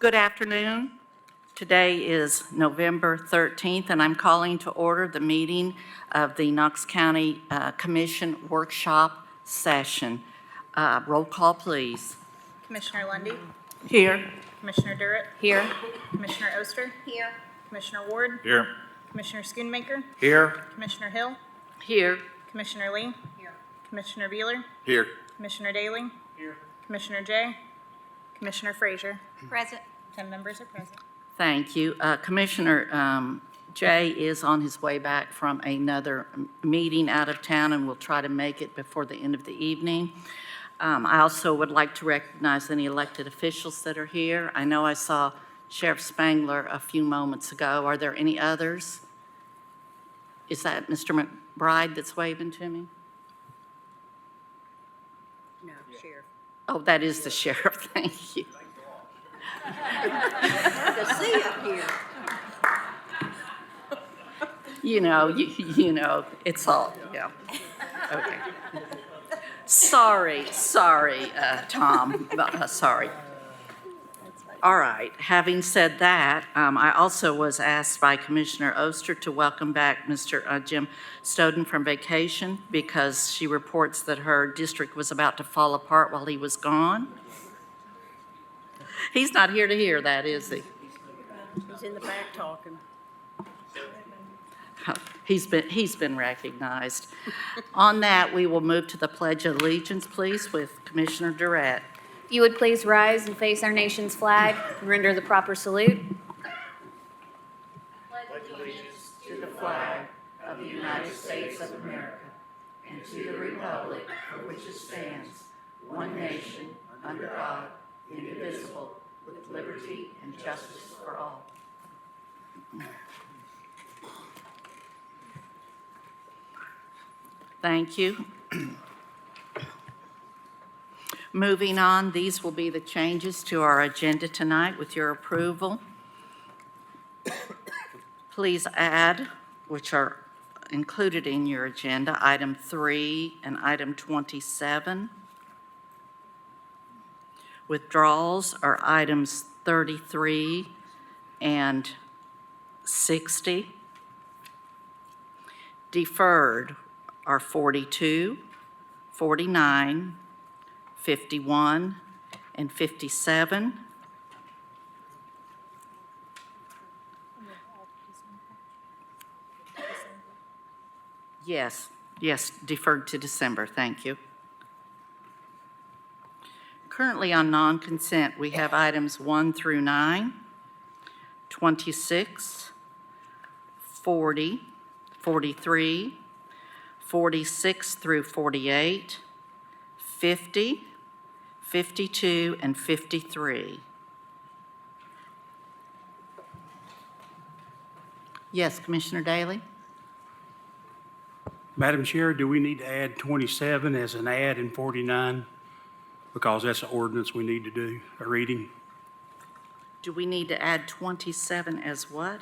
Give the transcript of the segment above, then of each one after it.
Good afternoon. Today is November 13th, and I'm calling to order the meeting of the Knox County Commission Workshop Session. Roll call, please. Commissioner Lundy, Here. Commissioner Durrett, Here. Commissioner Oster, Here. Commissioner Ward, Here. Commissioner Schoonmaker, Here. Commissioner Hill, Here. Commissioner Lee, Here. Commissioner Beeler, Here. Commissioner Daly, Commissioner Jay, Commissioner Frazier. Present. 10 members are present. Thank you. Commissioner Jay is on his way back from another meeting out of town and will try to make it before the end of the evening. I also would like to recognize any elected officials that are here. I know I saw Sheriff Spangler a few moments ago. Are there any others? Is that Mr. McBride that's waving to me? No, Sheriff. Oh, that is the sheriff. Thank you. The C up here. You know, it's all, yeah. Okay. Sorry, Tom, sorry. All right, having said that, I also was asked by Commissioner Oster to welcome back Mr. Jim Stoughton from vacation because she reports that her district was about to fall apart while he was gone. He's not here to hear that, is he? He's in the back talking. He's been recognized. On that, we will move to the Pledge of Allegiance, please, with Commissioner Durrett. If you would please rise and face our nation's flag and render the proper salute. Pledge allegiance to the flag of the United States of America and to the republic for which it stands, one nation, under God, indivisible, with liberty and justice for all. Thank you. Moving on, these will be the changes to our agenda tonight with your approval. Please add, which are included in your agenda, item 3 and item 27. Withdrawals are items 33 and 60. Deferred are 42, 49, 51, and 57. Yes, deferred to December, thank you. Currently on non-consent, we have items 1 through 9, 26, 40, 43, 46 through 48, 50, 52, and 53. Yes, Commissioner Daly? Madam Chair, do we need to add 27 as an add in 49? Because that's an ordinance we need to do, a reading. Do we need to add 27 as what?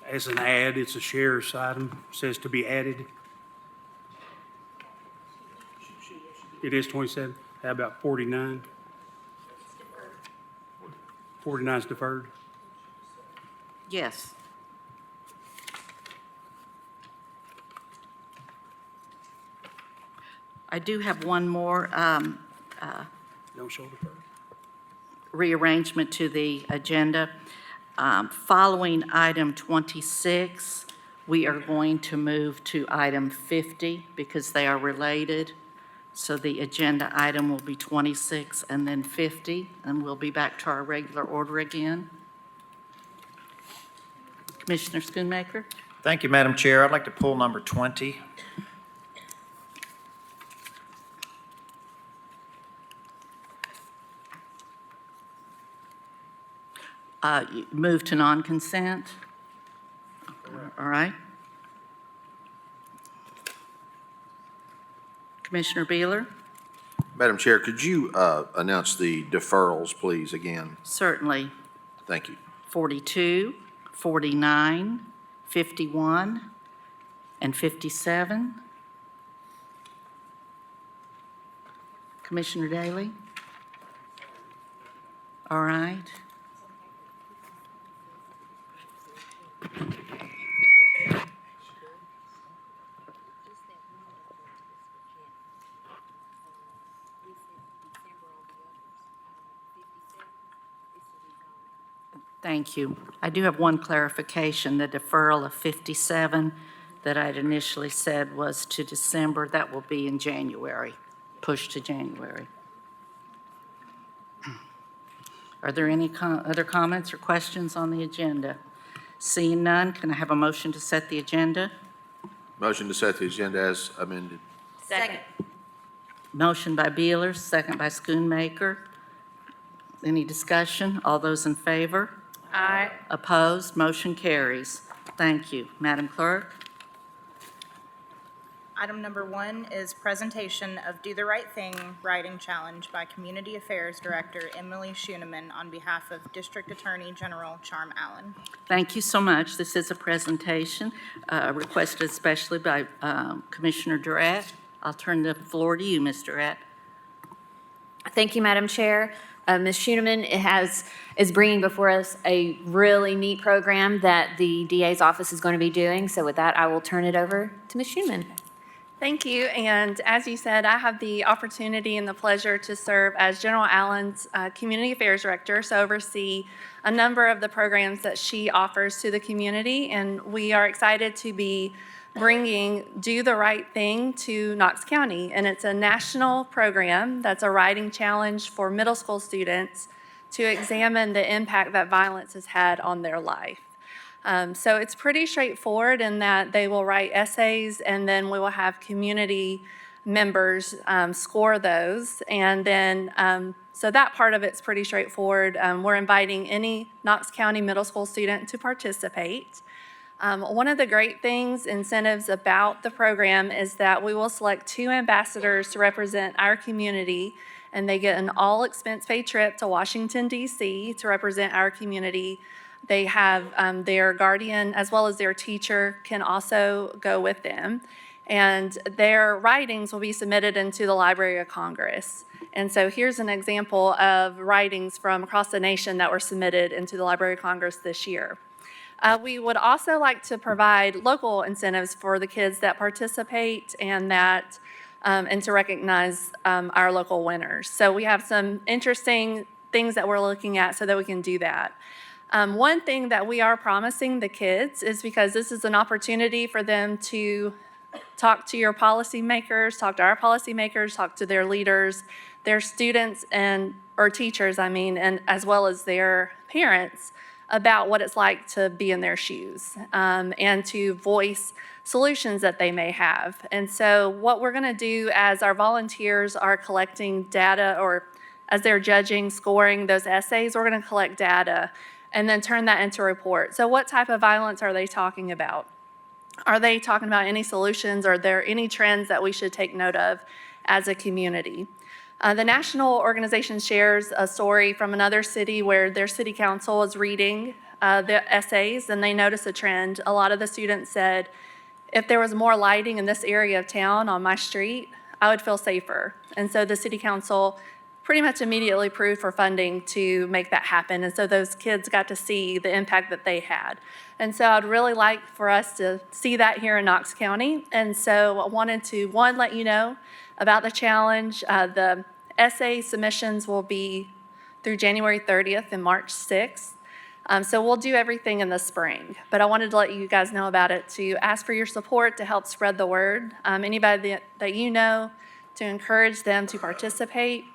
As an add, it's a sheriff's item, says to be added. It is 27. How about 49? 49 is deferred. Yes. I do have one more Don't show deferred. rearrangement to the agenda. Following item 26, we are going to move to item 50 because they are related. So the agenda item will be 26 and then 50, and we'll be back to our regular order again. Commissioner Schoonmaker? Thank you, Madam Chair. I'd like to pull number 20. Move to non-consent. All right. Commissioner Beeler? Madam Chair, could you announce the deferrals, please, again? Certainly. Thank you. 42, 49, 51, and 57. Commissioner Daly? All right. Thank you. I do have one clarification. The deferral of 57 that I'd initially said was to December, that will be in January, pushed to January. Are there any other comments or questions on the agenda? Seeing none, can I have a motion to set the agenda? Motion to set the agenda as amended. Second. Motion by Beeler, second by Schoonmaker. Any discussion? All those in favor? Aye. Opposed? Motion carries. Thank you. Madam Clerk? Item number 1 is presentation of Do the Right Thing Writing Challenge by Community Affairs Director Emily Schooneman on behalf of District Attorney General Charm Allen. Thank you so much. This is a presentation requested especially by Commissioner Durrett. I'll turn the floor to you, Ms. Durrett. Thank you, Madam Chair. Ms. Schooneman is bringing before us a really neat program that the DA's office is going to be doing. So with that, I will turn it over to Ms. Schooneman. Thank you, and as you said, I have the opportunity and the pleasure to serve as General Allen's Community Affairs Director, so oversee a number of the programs that she offers to the community, and we are excited to be bringing Do the Right Thing to Knox County, and it's a national program that's a writing challenge for middle school students to examine the impact that violence has had on their life. So it's pretty straightforward in that they will write essays and then we will have community members score those. And then, so that part of it's pretty straightforward. We're inviting any Knox County middle school student to participate. One of the great things, incentives about the program is that we will select 2 ambassadors to represent our community, and they get an all expense paid trip to Washington, D.C. to represent our community. They have their guardian as well as their teacher can also go with them. And their writings will be submitted into the Library of Congress. And so here's an example of writings from across the nation that were submitted into the Library of Congress this year. We would also like to provide local incentives for the kids that participate and to recognize our local winners. So we have some interesting things that we're looking at so that we can do that. One thing that we are promising the kids is because this is an opportunity for them to talk to your policymakers, talk to our policymakers, talk to their leaders, their students or teachers, and as well as their parents about what it's like to be in their shoes and to voice solutions that they may have. And so what we're going to do as our volunteers are collecting data or as they're judging, scoring those essays, we're going to collect data and then turn that into a report. So what type of violence are they talking about? Are they talking about any solutions? Are there any trends that we should take note of as a community? The national organization shares a story from another city where their city council is reading the essays and they notice a trend. A lot of the students said, if there was more lighting in this area of town on my street, I would feel safer. And so the city council pretty much immediately approved for funding to make that happen. And so those kids got to see the impact that they had. And so I'd really like for us to see that here in Knox County. And so I wanted to, one, let you know about the challenge. The essay submissions will be through January 30th and March 6th. So we'll do everything in the spring. But I wanted to let you guys know about it to ask for your support to help spread the word. Anybody that you know, to encourage them to participate.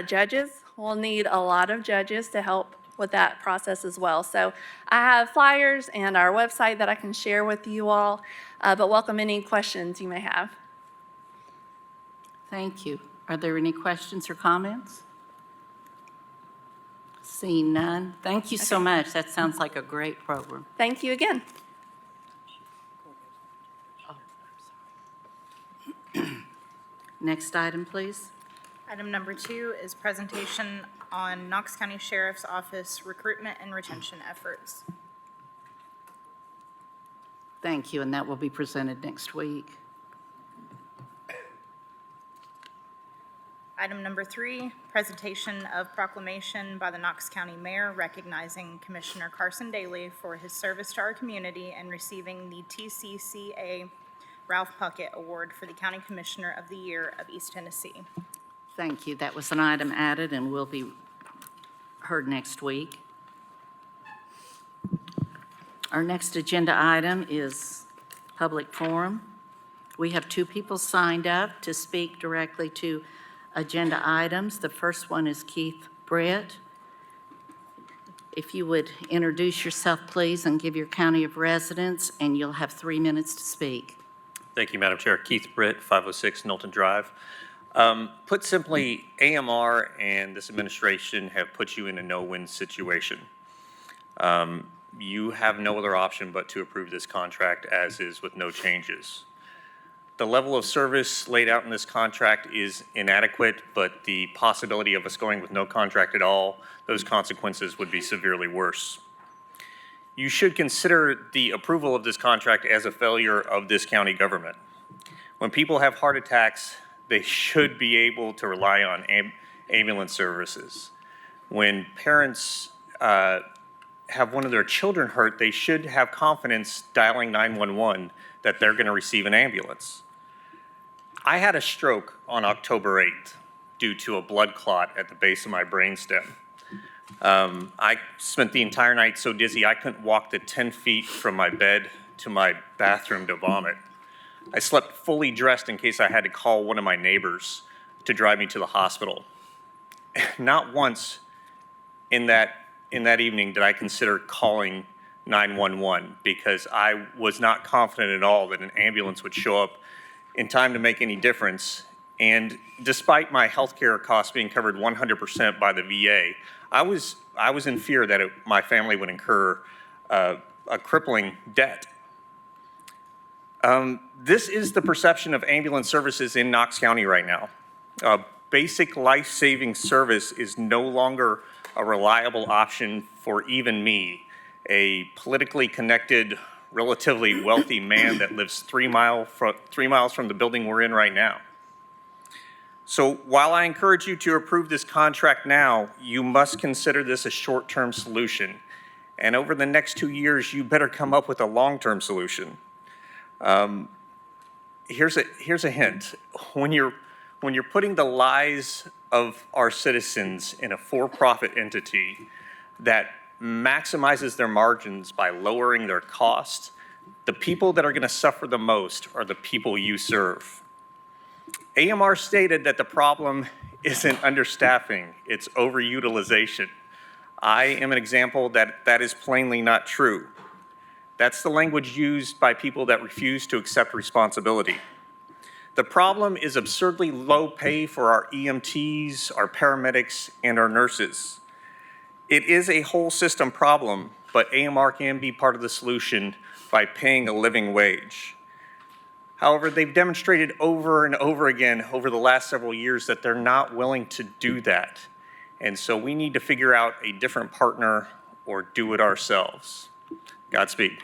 Judges, we'll need a lot of judges to help with that process as well. So I have flyers and our website that I can share with you all, but welcome any questions you may have. Thank you. Are there any questions or comments? Seeing none. Thank you so much. That sounds like a great program. Thank you again. Next item, please. Item number 2 is presentation on Knox County Sheriff's Office recruitment and retention efforts. Thank you, and that will be presented next week. Item number 3, presentation of proclamation by the Knox County Mayor recognizing Commissioner Carson Daly for his service to our community and receiving the TCCA Ralph Puckett Award for the County Commissioner of the Year of East Tennessee. Thank you. That was an item added and will be heard next week. Our next agenda item is public forum. We have 2 people signed up to speak directly to agenda items. The first one is Keith Britt. If you would introduce yourself, please, and give your county of residence, and you'll have 3 minutes to speak. Thank you, Madam Chair. Keith Britt, 506 Knowlton Drive. Put simply, AMR and this administration have put you in a no-win situation. You have no other option but to approve this contract as is with no changes. The level of service laid out in this contract is inadequate, but the possibility of us going with no contract at all, those consequences would be severely worse. You should consider the approval of this contract as a failure of this county government. When people have heart attacks, they should be able to rely on ambulance services. When parents have one of their children hurt, they should have confidence dialing 911 that they're going to receive an ambulance. I had a stroke on October 8th due to a blood clot at the base of my brainstem. I spent the entire night so dizzy I couldn't walk the 10 feet from my bed to my bathroom to vomit. I slept fully dressed in case I had to call one of my neighbors to drive me to the hospital. Not once in that evening did I consider calling 911 because I was not confident at all that an ambulance would show up in time to make any difference. And despite my health care costs being covered 100% by the VA, I was in fear that my family would incur a crippling debt. This is the perception of ambulance services in Knox County right now. Basic life-saving service is no longer a reliable option for even me, a politically connected, relatively wealthy man that lives 3 miles from the building we're in right now. So while I encourage you to approve this contract now, you must consider this a short-term solution. And over the next 2 years, you better come up with a long-term solution. Here's a hint. When you're putting the lives of our citizens in a for-profit entity that maximizes their margins by lowering their cost, the people that are going to suffer the most are the people you serve. AMR stated that the problem isn't understaffing, it's overutilization. I am an example that is plainly not true. That's the language used by people that refuse to accept responsibility. The problem is absurdly low pay for our EMTs, our paramedics, and our nurses. It is a whole system problem, but AMR can be part of the solution by paying a living wage. However, they've demonstrated over and over again over the last several years that they're not willing to do that. And so we need to figure out a different partner or do it ourselves. Godspeed.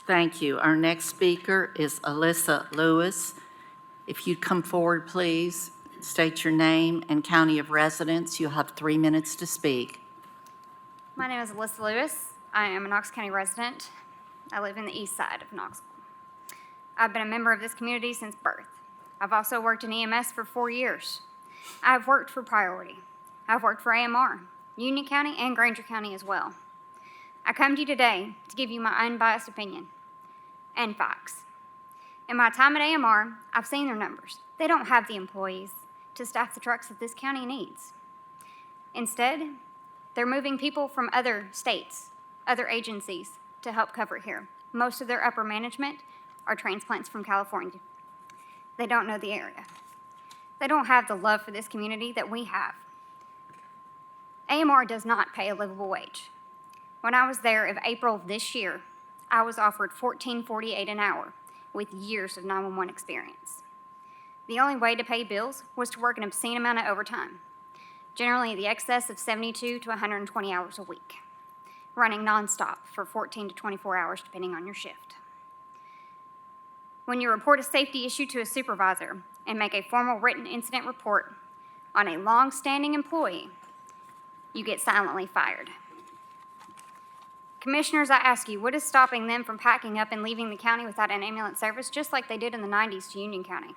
Thank you. Our next speaker is Alyssa Lewis. If you'd come forward, please, state your name and county of residence. You'll have 3 minutes to speak. My name is Alyssa Lewis. I am a Knox County resident. I live in the east side of Knoxville. I've been a member of this community since birth. I've also worked in EMS for 4 years. I've worked for Priority. I've worked for AMR, Union County, and Granger County as well. I come to you today to give you my unbiased opinion and facts. In my time at AMR, I've seen their numbers. They don't have the employees to staff the trucks that this county needs. Instead, they're moving people from other states, other agencies, to help cover it here. Most of their upper management are transplants from California. They don't know the area. They don't have the love for this community that we have. AMR does not pay a livable wage. When I was there in April of this year, I was offered $14.48 an hour with years of 911 experience. The only way to pay bills was to work an obscene amount of overtime, generally the excess of 72 to 120 hours a week, running nonstop for 14 to 24 hours depending on your shift. When you report a safety issue to a supervisor and make a formal written incident report on a long-standing employee, you get silently fired. Commissioners, I ask you, what is stopping them from packing up and leaving the county without an ambulance service, just like they did in the 90s to Union County?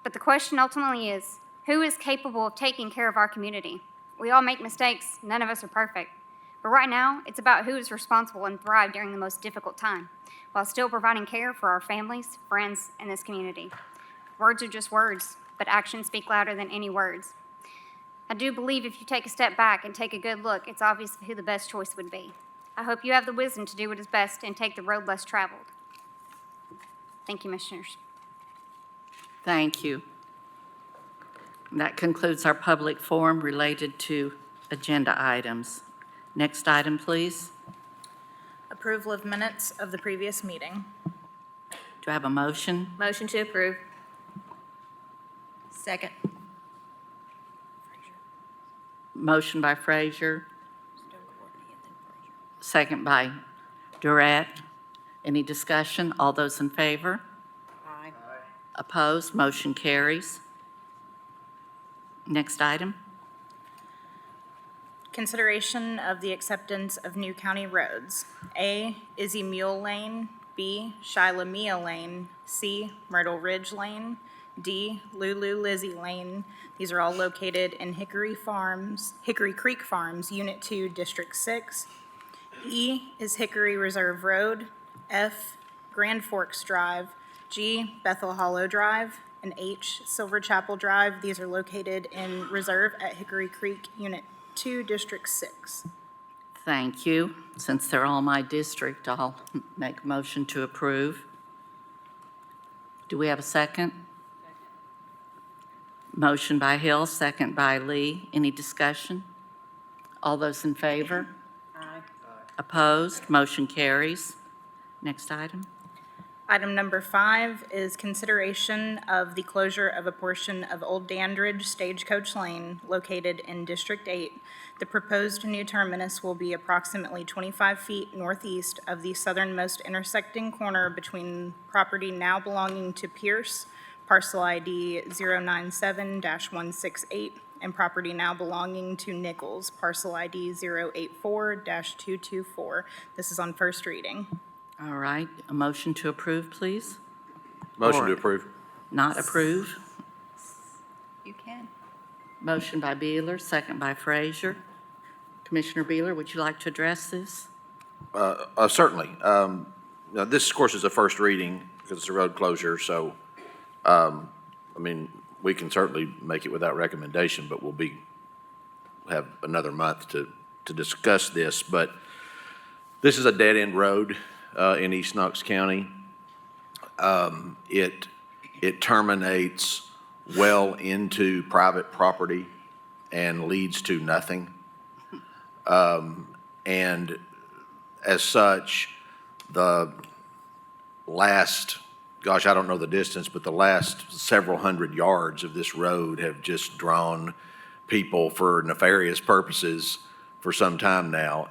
But the question ultimately is, who is capable of taking care of our community? We all make mistakes. None of us are perfect. But right now, it's about who is responsible and thrive during the most difficult time, while still providing care for our families, friends, and this community. Words are just words, but actions speak louder than any words. I do believe if you take a step back and take a good look, it's obvious who the best choice would be. I hope you have the wisdom to do what is best and take the road less traveled. Thank you, Commissioners. Thank you. That concludes our public forum related to agenda items. Next item, please. Approval of minutes of the previous meeting. Do I have a motion? Motion to approve. Second. Motion by Frazier, second by Durant. Any discussion? All those in favor? Aye. Opposed? Motion carries. Next item. Consideration of the acceptance of new county roads. A, Izzy Mule Lane. B, Shilamia Lane. C, Myrtle Ridge Lane. D, Lulu Lizzie Lane. These are all located in Hickory Creek Farms, Unit 2, District 6. E is Hickory Reserve Road. F, Grand Forks Drive. G, Bethel Hollow Drive. And H, Silver Chapel Drive. These are located in Reserve at Hickory Creek, Unit 2, District 6. Thank you. Since they're all my district, I'll make a motion to approve. Do we have a second? Motion by Hill, second by Lee. Any discussion? All those in favor? Aye. Opposed? Motion carries. Next item. Item number 5 is consideration of the closure of a portion of Old Dandridge Stagecoach Lane located in District 8. The proposed new terminus will be approximately 25 feet northeast of the southernmost intersecting corner between property now belonging to Pierce, parcel ID 097-168, and property now belonging to Nichols, parcel ID 084-224. This is on first reading. All right, a motion to approve, please? Motion to Or approve. Not approve? You can. Motion by Beeler, second by Frazier. Commissioner Beeler, would you like to address this? Certainly. Now, this, of course, is a first reading because it's a road closure, so, I mean, we can certainly make it without recommendation, but we'll have another month to discuss this. But this is a dead-end road in East Knox County. It terminates well into private property and leads to nothing. And as such, the last, gosh, I don't know the distance, but the last several hundred yards of this road have just drawn people for nefarious purposes for some time now.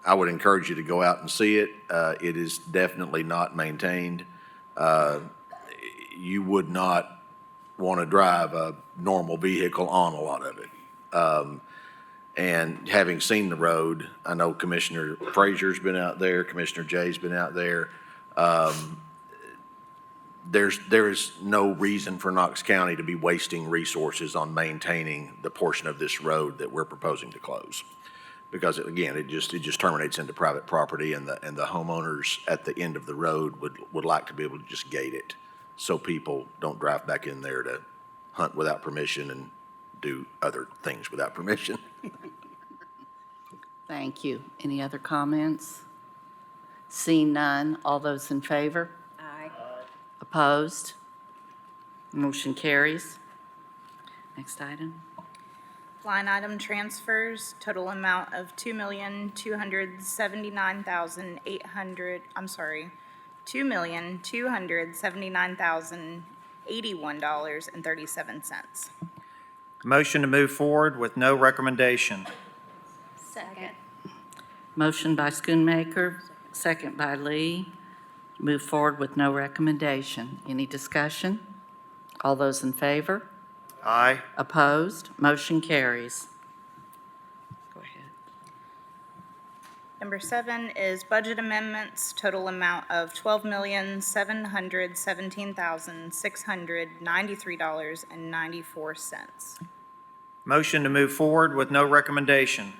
I would encourage you to go out and see it. It is definitely not maintained. You would not want to drive a normal vehicle on a lot of it. And having seen the road, I know Commissioner Frazier's been out there, Commissioner Jay's been out there. There is no reason for Knox County to be wasting resources on maintaining the portion of this road that we're proposing to close. Because again, it just terminates into private property, and the homeowners at the end of the road would like to be able to just gate it so people don't drive back in there to hunt without permission and do other things without permission. Thank you. Any other comments? Seeing none, all those in favor? Aye. Opposed? Motion carries. Next item. Line item transfers, total amount of $2,279,081.37. Motion to move forward with no recommendation. Second. Motion by Schoonmaker, second by Lee. Move forward with no recommendation. Any discussion? All those in favor? Aye. Opposed? Motion carries. Go ahead. Number 7 is budget amendments, total amount of $12,717,693.94. Motion to move forward with no recommendation.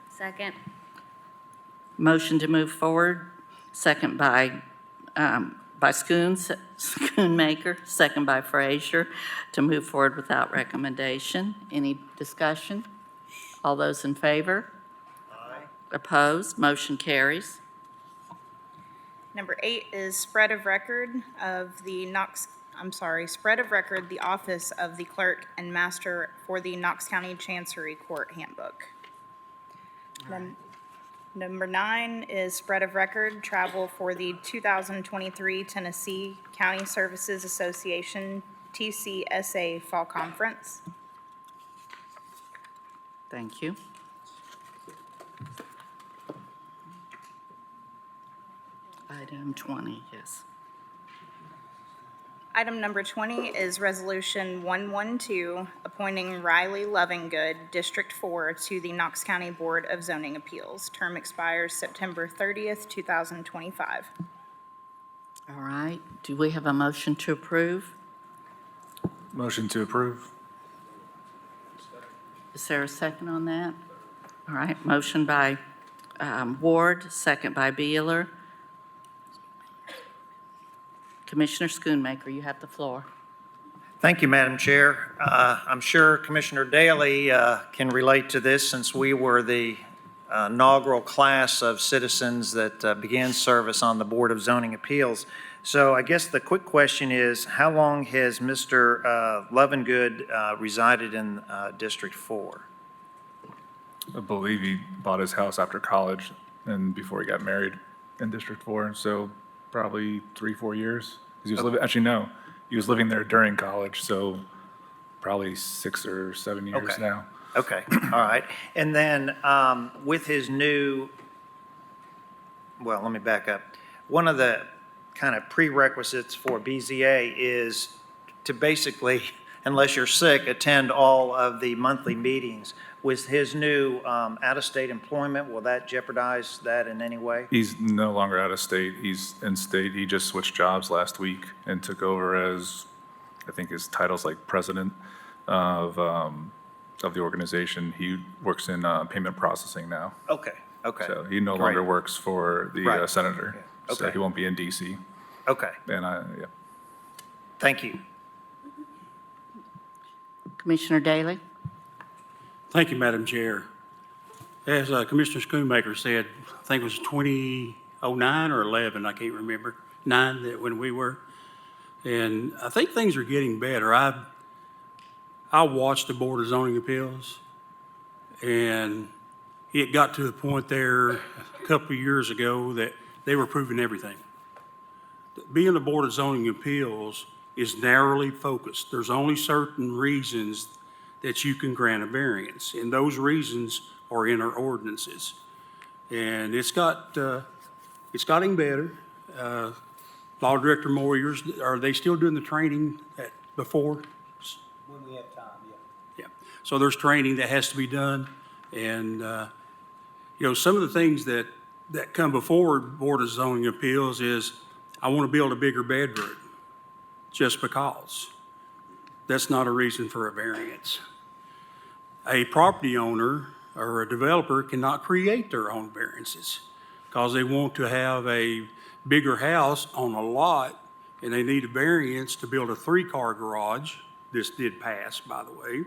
Second. Motion to move forward, second by Schoonmaker, second by Frazier, to move forward without recommendation. Any discussion? All those in favor? Aye. Opposed? Motion carries. Number 8 is spread of record, the Office of the Clerk and Master for the Knox County Chancery Court Handbook. Number 9 is spread of record, travel for the 2023 Tennessee County Services Association TCSA Fall Conference. Thank you. Item 20, yes. Item number 20 is Resolution 112, appointing Riley Lovingood, District 4, to the Knox County Board of Zoning Appeals. Term expires September 30th, 2025. All right. Do we have a motion to approve? Motion to approve. Is there a second on that? All right. Motion by Ward, second by Beeler. Commissioner Schoonmaker, you have the floor. Thank you, Madam Chair. I'm sure Commissioner Daley can relate to this since we were the inaugural class of citizens that began service on the Board of Zoning Appeals. So I guess the quick question is, how long has Mr. Lovingood resided in District 4? I believe he bought his house after college and before he got married in District 4, so probably 3-4 years. 'Cause he was living, actually, no, he was living there during college, so probably 6 or 7 years Okay. now. Okay, all right. And then with his new, well, let me back up. One of the kind of prerequisites for BZA is to basically, unless you're sick, attend all of the monthly meetings. With his new out-of-state employment, will that jeopardize that in any way? He's no longer out of state, he's in state. He just switched jobs last week and took over as, I think his title's like president of the organization. He works in payment processing now. Okay, okay. So he no Great. longer works for the Right. senator. Yeah. So Okay. he won't be in DC. Okay, And yeah. thank you. Commissioner Daley? Thank you, Madam Chair. As Commissioner Schoonmaker said, I think it was 2009 or 11, I can't remember, 9 that when we were. And I think things are getting better. I watched the Board of Zoning Appeals, and it got to the point there a couple of years ago that they were proving everything. Being a Board of Zoning Appeals is narrowly focused. There's only certain reasons that you can grant a variance, and those reasons are in our ordinances. And it's gotten better. Law Director Moyers, are they still doing the training before? When we have time, yeah. Yeah. So there's training that has to be done, and, some of the things that come before Board of Zoning Appeals is, I want to build a bigger bedroom, just because. That's not a reason for a variance. A property owner or a developer cannot create their own variances because they want to have a bigger house on a lot and they need a variance to build a 3-car garage. This did pass, by the way.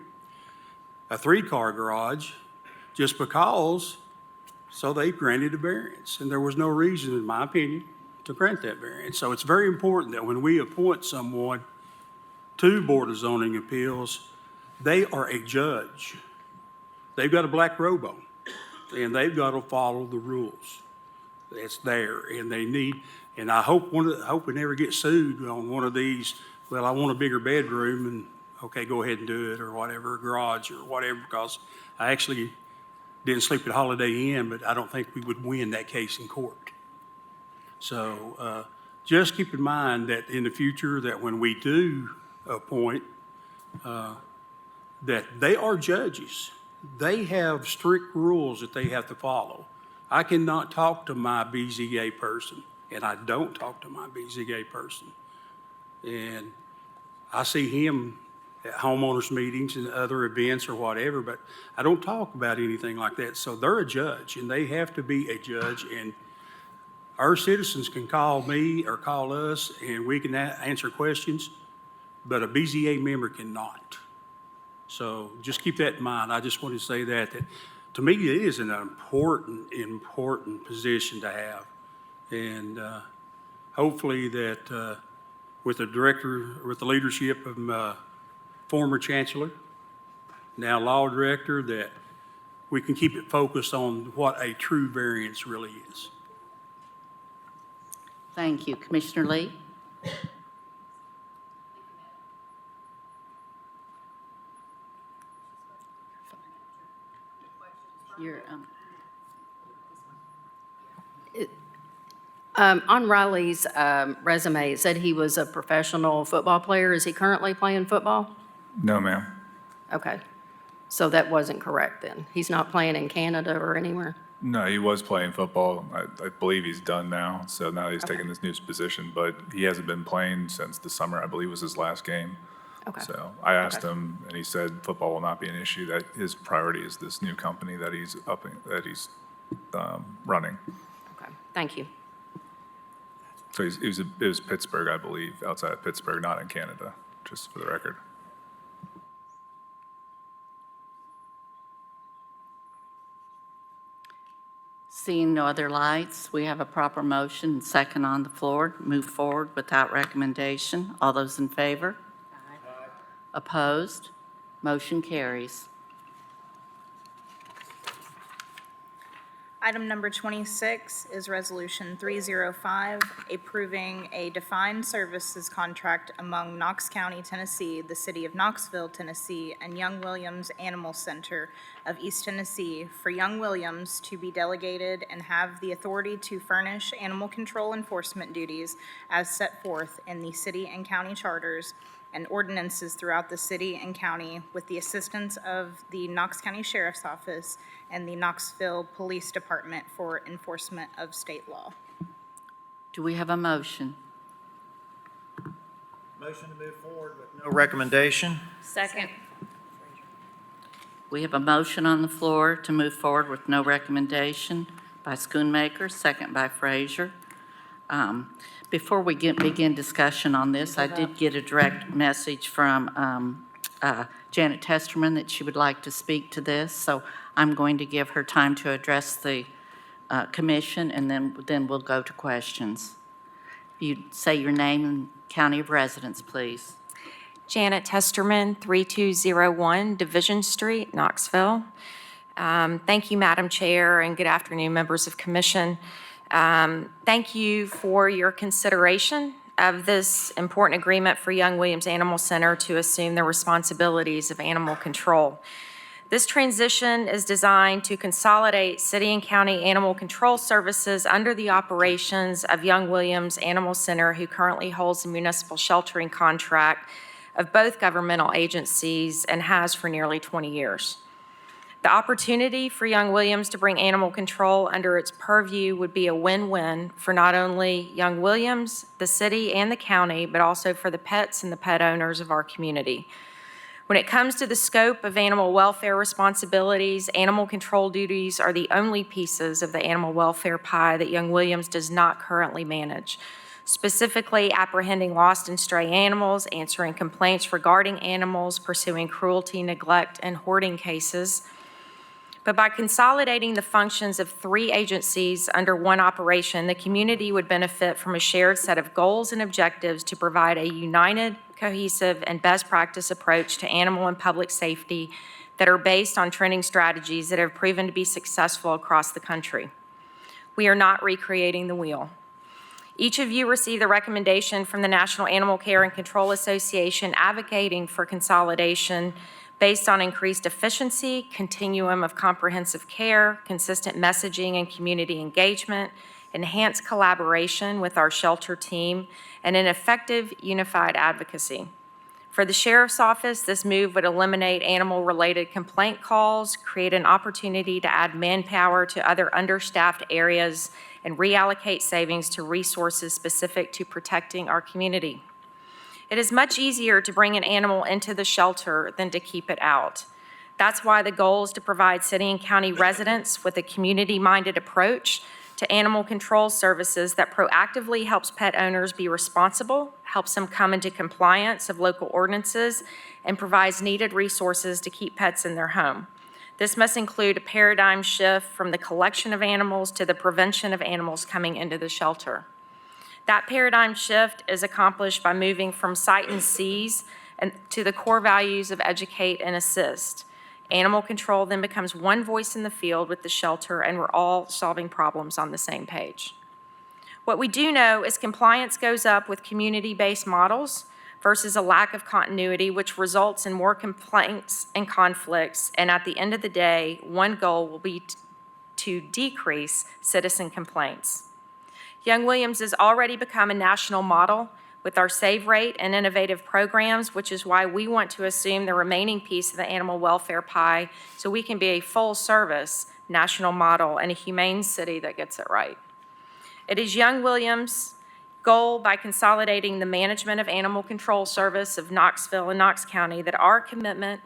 A 3-car garage just because, so they granted a variance. And there was no reason, in my opinion, to grant that variance. So it's very important that when we appoint someone to Board of Zoning Appeals, they are a judge. They've got a black robe on, and they've got to follow the rules. It's there, and they need, and I hope we never get sued on one of these, well, I want a bigger bedroom, and okay, go ahead and do it, or whatever, garage, or whatever, because I actually didn't sleep at Holiday Inn, but I don't think we would win that case in court. So, just keep in mind that in the future, that when we do appoint, that they are judges. They have strict rules that they have to follow. I cannot talk to my BZA person, and I don't talk to my BZA person. And I see him at homeowners meetings and other events or whatever, but I don't talk about anything like that. So they're a judge, and they have to be a judge, and our citizens can call me or call us, and we can answer questions, but a BZA member cannot. So just keep that in mind. I just wanted to say that to me, it is an important position to have. And hopefully that with the leadership of former chancellor, now law director, that we can keep it focused on what a true variance really is. Thank you. Commissioner Lee? You're, On Riley's resume, it said he was a professional football player. Is he currently playing football? No, ma'am. Okay. So that wasn't correct then. He's not playing in Canada or anywhere? No, he was playing football. I believe he's done now, so now he's taking this new position, but he hasn't been playing since the summer, I believe was his last game. Okay. So I asked him, and he said football will not be an issue, that his priority is this new company that he's running. Okay. Thank you. So it was Pittsburgh, I believe, outside of Pittsburgh, not in Canada, just for the record. Seeing no other lights, we have a proper motion and second on the floor. Move forward without recommendation. All those in favor? Aye. Opposed? Motion carries. Item number 26 is Resolution 305, approving a defined services contract among Knox County, Tennessee, the City of Knoxville, Tennessee, and Young Williams Animal Center of East Tennessee for Young Williams to be delegated and have the authority to furnish animal control enforcement duties as set forth in the city and county charters and ordinances throughout the city and county with the assistance of the Knox County Sheriff's Office and the Knoxville Police Department for enforcement of state law. Do we have a motion? Motion to move forward with no recommendation. Second. We have a motion on the floor to move forward with no recommendation by Schoonmaker, second by Frazier. Before we begin discussion on this, I did get a direct message from Janet Testerman that she would like to speak to this, so I'm going to give her time to address the commission, and then we'll go to questions. You say your name and county of residence, please. Janet Testerman, 3201 Division Street, Knoxville. Thank you, Madam Chair, and good afternoon, members of commission. Thank you for your consideration of this important agreement for Young Williams Animal Center to assume the responsibilities of animal control. This transition is designed to consolidate city and county animal control services under the operations of Young Williams Animal Center, who currently holds a municipal sheltering contract of both governmental agencies and has for nearly 20 years. The opportunity for Young Williams to bring animal control under its purview would be a win-win for not only Young Williams, the city, and the county, but also for the pets and the pet owners of our community. When it comes to the scope of animal welfare responsibilities, animal control duties are the only pieces of the animal welfare pie that Young Williams does not currently manage. Specifically, apprehending lost and stray animals, answering complaints regarding animals, pursuing cruelty, neglect, and hoarding cases. But by consolidating the functions of 3 agencies under one operation, the community would benefit from a shared set of goals and objectives to provide a united, cohesive, and best practice approach to animal and public safety that are based on training strategies that have proven to be successful across the country. We are not recreating the wheel. Each of you received a recommendation from the National Animal Care and Control Association advocating for consolidation based on increased efficiency, continuum of comprehensive care, consistent messaging and community engagement, enhanced collaboration with our shelter team, and an effective unified advocacy. For the Sheriff's Office, this move would eliminate animal-related complaint calls, create an opportunity to add manpower to other understaffed areas, and reallocate savings to resources specific to protecting our community. It is much easier to bring an animal into the shelter than to keep it out. That's why the goal is to provide city and county residents with a community-minded approach to animal control services that proactively helps pet owners be responsible, helps them come into compliance of local ordinances, and provides needed resources to keep pets in their home. This must include a paradigm shift from the collection of animals to the prevention of animals coming into the shelter. That paradigm shift is accomplished by moving from sight and seize and to the core values of educate and assist. Animal control then becomes one voice in the field with the shelter, and we're all solving problems on the same page. What we do know is compliance goes up with community-based models versus a lack of continuity, which results in more complaints and conflicts, and at the end of the day, one goal will be to decrease citizen complaints. Young Williams has already become a national model with our save rate and innovative programs, which is why we want to assume the remaining piece of the animal welfare pie so we can be a full-service national model and a humane city that gets it right. It is Young Williams' goal, by consolidating the management of animal control service of Knoxville and Knox County, that our commitment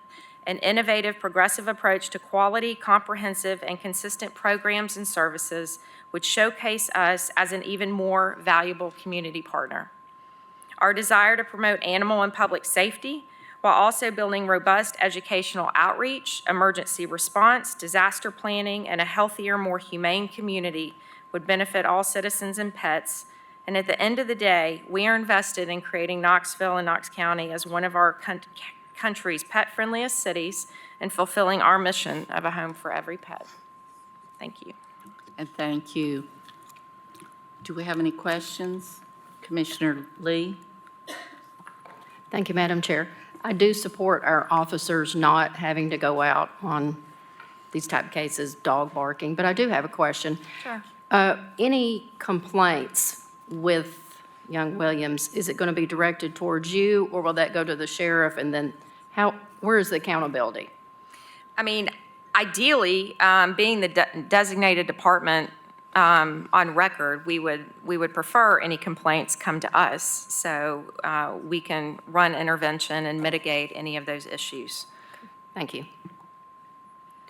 and innovative progressive approach to quality, comprehensive, and consistent programs and services would showcase us as an even more valuable community partner. Our desire to promote animal and public safety while also building robust educational outreach, emergency response, disaster planning, and a healthier, more humane community would benefit all citizens and pets. And at the end of the day, we are invested in creating Knoxville and Knox County as one of our country's pet-friendliest cities and fulfilling our mission of a home for every pet. Thank you. And thank you. Do we have any questions? Commissioner Lee? Thank you, Madam Chair. I do support our officers not having to go out on these type of cases, dog barking, but I do have a question. Sure. Any complaints with Young Williams, is it going to be directed towards you, or will that go to the sheriff? And then where is the accountability? I mean, ideally, being the designated department on record, we would prefer any complaints come to us so we can run intervention and mitigate any of those issues. Thank you.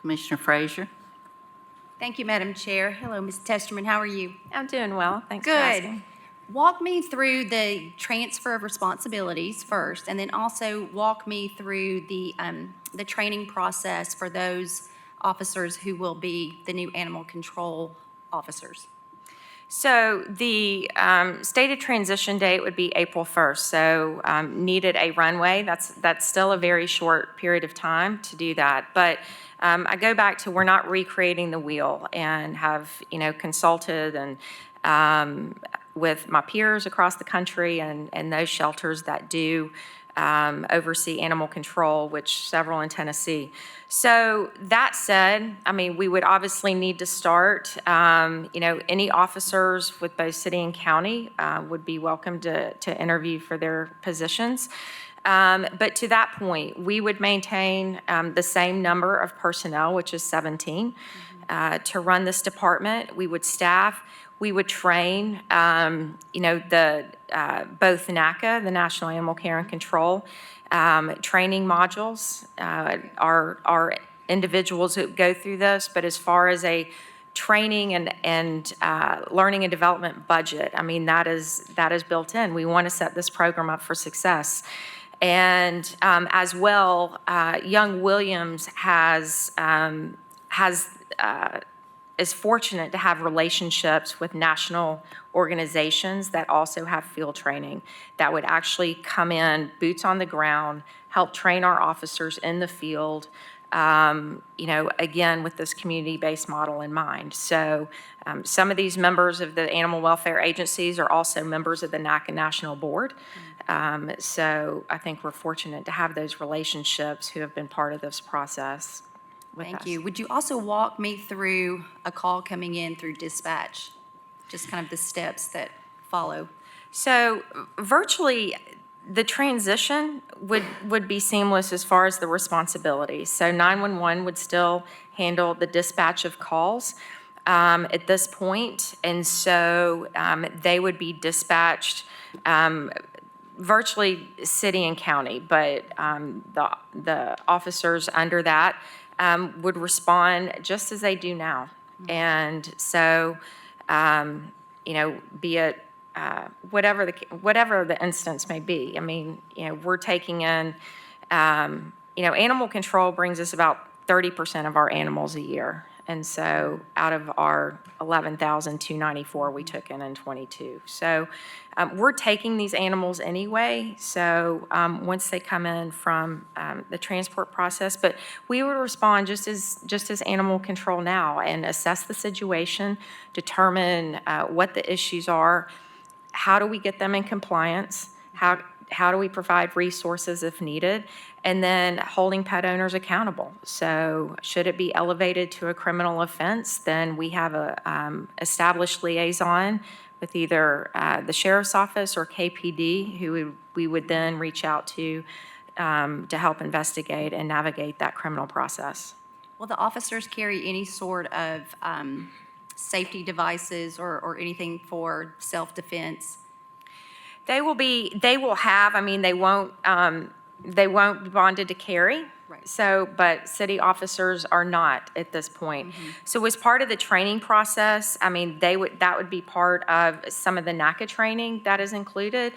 Commissioner Frazier? Thank you, Madam Chair. Hello, Ms. Testerman. How are you? I'm doing well. Thanks for asking. Good. Walk me through the transfer of responsibilities first, and then also walk me through the training process for those officers who will be the new animal control officers. So the stated transition date would be April 1st, so needed a runway. That's still a very short period of time to do that. But I go back to, we're not recreating the wheel, and have, consulted and with my peers across the country and those shelters that do oversee animal control, which several in Tennessee. So that said, I mean, we would obviously need to start, any officers with both city and county would be welcome to interview for their positions. But to that point, we would maintain the same number of personnel, which is 17, to run this department. We would staff. We would train, both NACA, the National Animal Care and Control, training modules. Our individuals who go through this, but as far as a training and learning and development budget, I mean, that is built in. We want to set this program up for success. And as well, Young Williams is fortunate to have relationships with national organizations that also have field training that would actually come in, boots on the ground, help train our officers in the field, again, with this community-based model in mind. So some of these members of the animal welfare agencies are also members of the NACA National Board. So I think we're fortunate to have those relationships who have been part of this process. Thank you. Would you also walk me through a call coming in through dispatch? just kind of the steps that follow. So virtually, the transition would be seamless as far as the responsibilities. So 911 would still handle the dispatch of calls at this point, and so they would be dispatched virtually city and county, but the officers under that would respond just as they do now. And so, be it whatever the instance may be. I mean, we're taking in, animal control brings us about 30% of our animals a year. And so out of our 11,294, we took in 22. So we're taking these animals anyway. So once they come in from the transport process, but we would respond just as animal control now and assess the situation, determine what the issues are, how do we get them in compliance, how do we provide resources if needed, and then holding pet owners accountable. So should it be elevated to a criminal offense, then we have a established liaison with either the sheriff's office or KPD, who we would then reach out to help investigate and navigate that criminal process. Will the officers carry any sort of safety devices or anything for self-defense? They will have, they won't be bonded to carry. Right. So, but city officers are not at this point. So as part of the training process, that would be part of some of the NACA training that is included.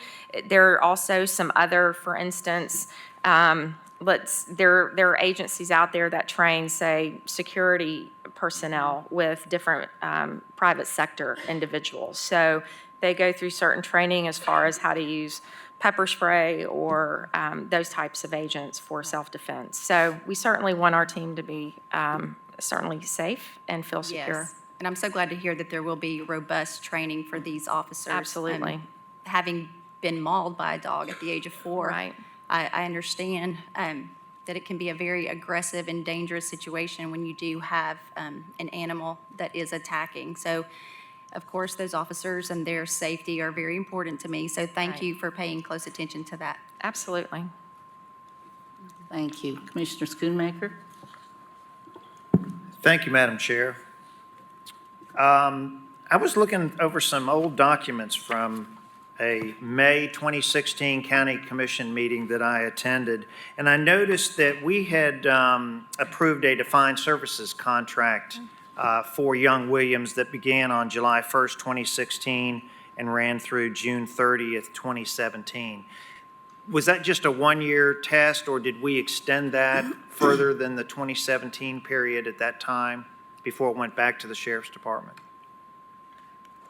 There are also some other, for instance, there are agencies out there that train, say, security personnel with different private sector individuals. So they go through certain training as far as how to use pepper spray or those types of agents for self-defense. So we certainly want our team to be certainly safe and feel secure. Yes. And I'm so glad to hear that there will be robust training for these officers. Absolutely. Having been mauled by a dog at the age of 4, Right. I understand that it can be a very aggressive and dangerous situation when you do have an animal that is attacking. So, of course, those officers and their safety are very important to me. So thank Right. you for paying close attention to that. Absolutely. Thank you. Commissioner Schoonmaker? Thank you, Madam Chair. I was looking over some old documents from a May 2016 County Commission meeting that I attended, and I noticed that we had approved a defined services contract for Young Williams that began on July 1st, 2016 and ran through June 30th, 2017. Was that just a one-year test, or did we extend that further than the 2017 period at that time before it went back to the Sheriff's Department?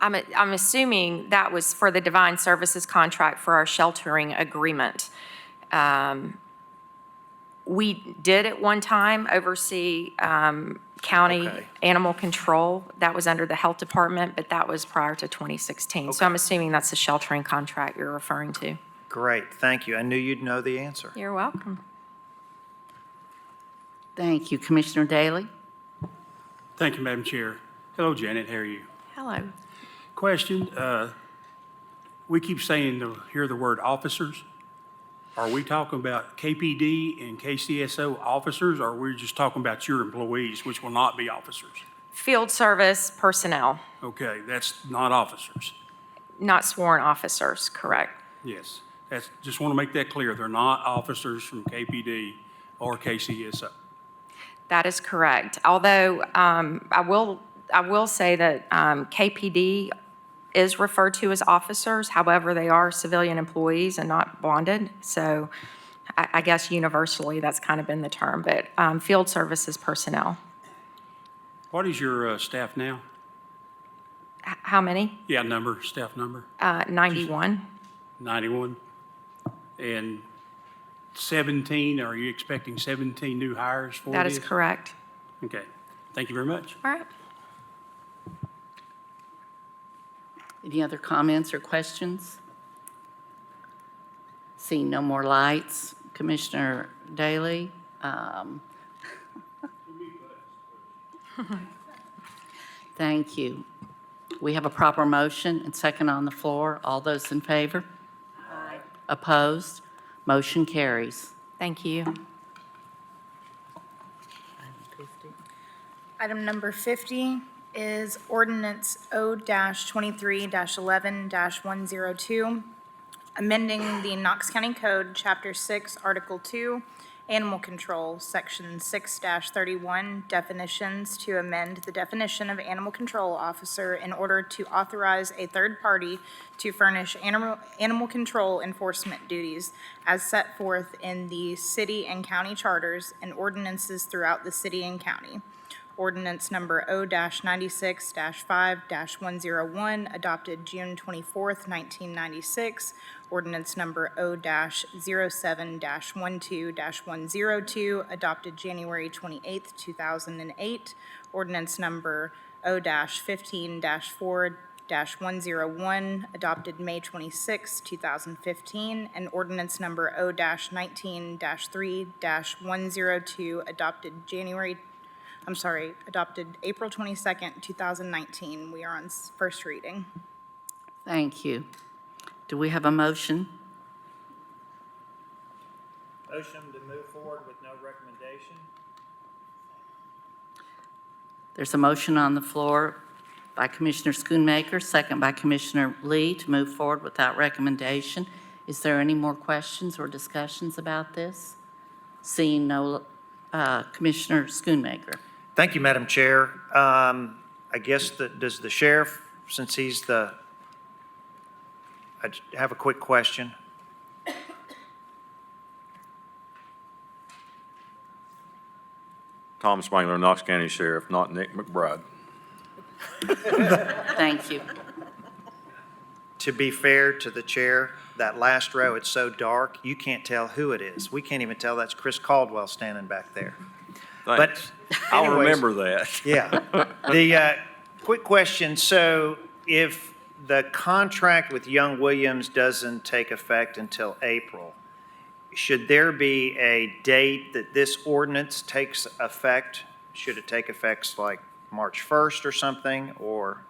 I'm assuming that was for the Divine Services contract for our sheltering agreement. We did at one time oversee county Okay. animal control. That was under the Health Department, but that was prior to 2016. So I'm assuming that's the sheltering contract you're referring to. Great, thank you. I knew you'd know the answer. You're welcome. Thank you. Commissioner Daly? Thank you, Madam Chair. Hello, Janet, how are you? Hello. Question, we keep saying hear the word officers. Are we talking about KPD and KCSO officers, or are we just talking about your employees, which will not be officers? Field service personnel, Okay, that's not officers. not sworn officers, correct? Yes, just want to make that clear. They're not officers from KPD or KCSO. That is correct. Although I will say that KPD is referred to as officers. However, they are civilian employees and not bonded. So I guess universally that's kind of been the term, but field services personnel. What is your staff now? How many? Yeah, staff number? 91. 91. And 17, are you expecting 17 new hires for this? That is correct. Okay, thank you very much. All right. Any other comments or questions? Seeing no more lights, Commissioner Daly? Thank you. We have a proper motion and second on the floor. All those in favor? Aye. Opposed? Motion carries. Thank you. Item number 50 is ordinance O-23-11-102, amending the Knox County Code, Chapter 6, Article 2, Animal Control, Section 6-31, definitions, to amend the definition of animal control officer in order to authorize a third party to furnish animal control enforcement duties as set forth in the city and county charters and ordinances throughout the city and county. Ordinance number O-96-5-101, adopted June 24th, 1996. Ordinance number O-07-12-102, adopted January 28th, 2008. Ordinance number O-15-4-101, adopted May 26, 2015. And ordinance number O-19-3-102, adopted April 22nd, 2019. We are on first reading. Thank you. Do we have a motion? Motion to move forward with no recommendation? There's a motion on the floor by Commissioner Schoonmaker, second by Commissioner Lee, to move forward without recommendation. Is there any more questions or discussions about this? Seeing no, Commissioner Schoonmaker. Thank you, Madam Chair. I guess does the sheriff, since he's I have a quick question. Tom Spangler, Knox County Sheriff, not Nick McBride. Thank you. To be fair to the chair, that last row, it's so dark, you can't tell who it is. We can't even tell that's Chris Caldwell standing back there. Thanks. I'll anyways, remember that. Yeah. The quick question, so if the contract with Young Williams doesn't take effect until April, should there be a date that this ordinance takes effect? Should it take effect like March 1st or something, or?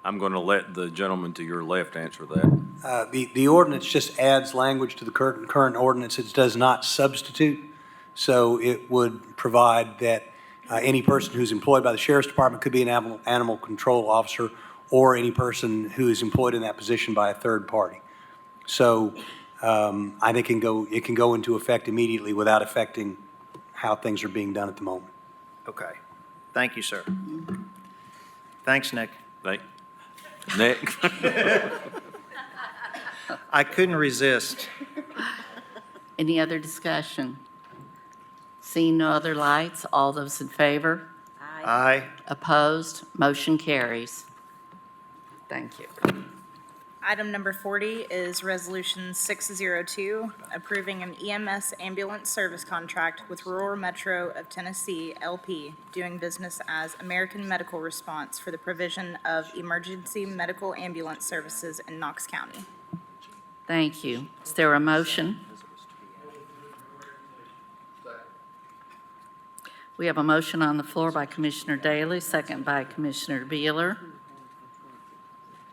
I'm going to let the gentleman to your left answer that. The ordinance just adds language to the current ordinance. It does not substitute. So it would provide that any person who's employed by the sheriff's department could be an animal control officer, or any person who is employed in that position by a third party. So I think it can go into effect immediately without affecting how things are being done at the moment. Okay. Thank you, sir. Thanks, Nick. Nick? I couldn't resist. Any other discussion? Seeing no other lights, all those in favor? Aye. Opposed? Motion carries. Thank you. Item number 40 is Resolution 602, approving an EMS ambulance service contract with Rural Metro of Tennessee, LP, doing business as American Medical Response for the provision of emergency medical ambulance services in Knox County. Thank you. Is there a motion? We have a motion on the floor by Commissioner Daley, second by Commissioner Beeler,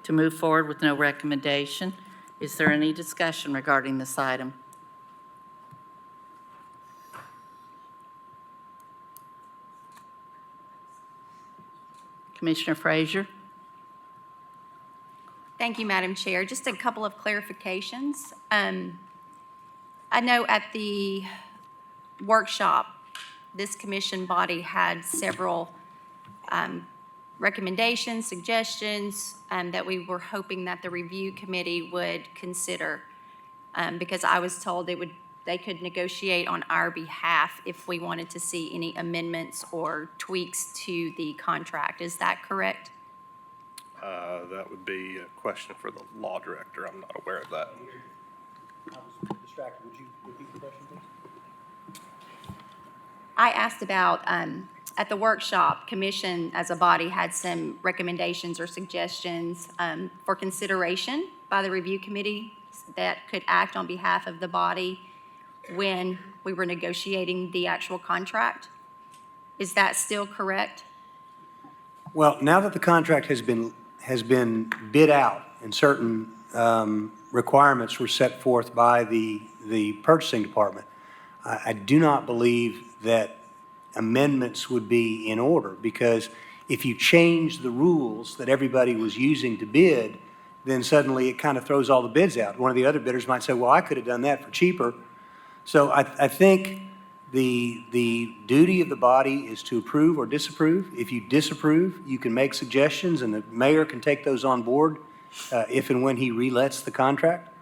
to move forward with no recommendation. Is there any discussion regarding this item? Commissioner Frazier? Thank you, Madam Chair. Just a couple of clarifications. I know at the workshop, this commission body had several recommendations, suggestions, that we were hoping that the review committee would consider, because I was told they could negotiate on our behalf if we wanted to see any amendments or tweaks to the contract. Is that correct? That would be a question for the law director. I'm not aware of that. I was distracted. Would you repeat the question, please? I asked about, at the workshop, commission as a body had some recommendations or suggestions for consideration by the review committee that could act on behalf of the body when we were negotiating the actual contract. Is that still correct? Well, now that the contract has has been bid out and certain requirements were set forth by the purchasing department, I do not believe that amendments would be in order, because if you change the rules that everybody was using to bid, then suddenly it kind of throws all the bids out. One of the other bidders might say, well, I could have done that for cheaper. So I think the duty of the body is to approve or disapprove. If you disapprove, you can make suggestions, and the mayor can take those on board if and when he relets the contract.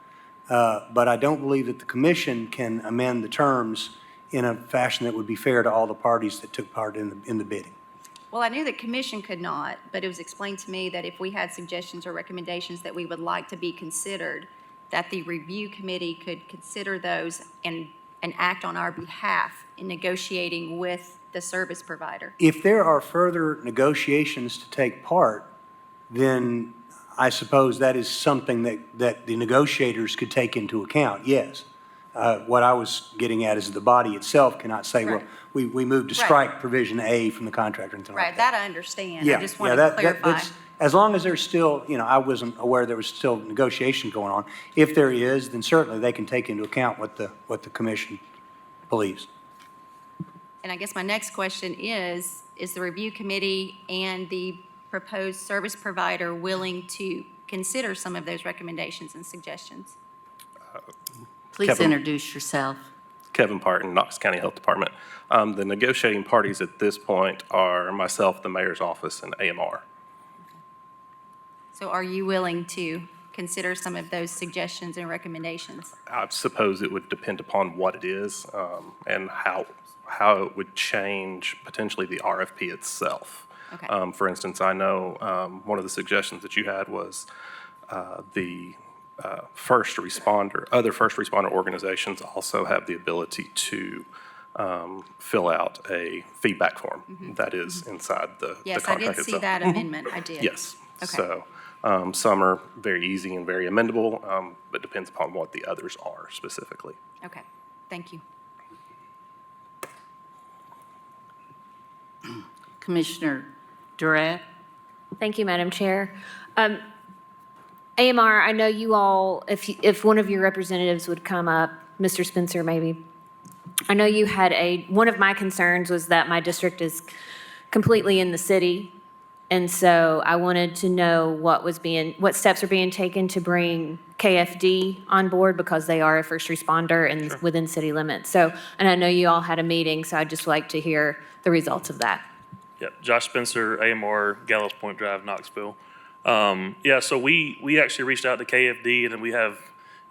But I don't believe that the commission can amend the terms in a fashion that would be fair to all the parties that took part in the bidding. Well, I knew the commission could not, but it was explained to me that if we had suggestions or recommendations that we would like to be considered, that the review committee could consider those and act on our behalf in negotiating with the service provider. If there are further negotiations to take part, then I suppose that is something that the negotiators could take into account, yes. What I was getting at is the body itself cannot say, well, we moved to strike provision A from the contract or anything like Right, that. that I understand. Yeah, I just yeah, wanted to that- clarify. that's- As long as there's still, I wasn't aware there was still negotiation going on. If there is, then certainly they can take into account what the commission believes. And I guess my next question is the review committee and the proposed service provider willing to consider some of those recommendations and suggestions? Please Kevin. introduce yourself. Kevin Parton, Knox County Health Department. The negotiating parties at this point are myself, the mayor's office, and AMR. So are you willing to consider some of those suggestions and recommendations? I suppose it would depend upon what it is, and how it would change potentially the RFP itself. Okay. For instance, I know one of the suggestions that you had was the other first responder organizations also have the ability to fill out a feedback form that is inside the Yes, I contract did see itself. that amendment. I did. Yes. Okay. So some are very easy and very amendable, but depends upon what the others are specifically. Okay, thank you. Commissioner Durant? Thank you, Madam Chair. AMR, I know you all, if one of your representatives would come up, Mr. Spencer maybe. I know you had one of my concerns was that my district is completely in the city. And so I wanted to know what steps are being taken to bring KFD on board, because they are a first responder and within city limits. So, and I know you all had a meeting, so I'd just like to hear the results of that. Yep, Josh Spencer, AMR, Gallows Point Drive, Knoxville. Yeah, so we actually reached out to KFD, and then we have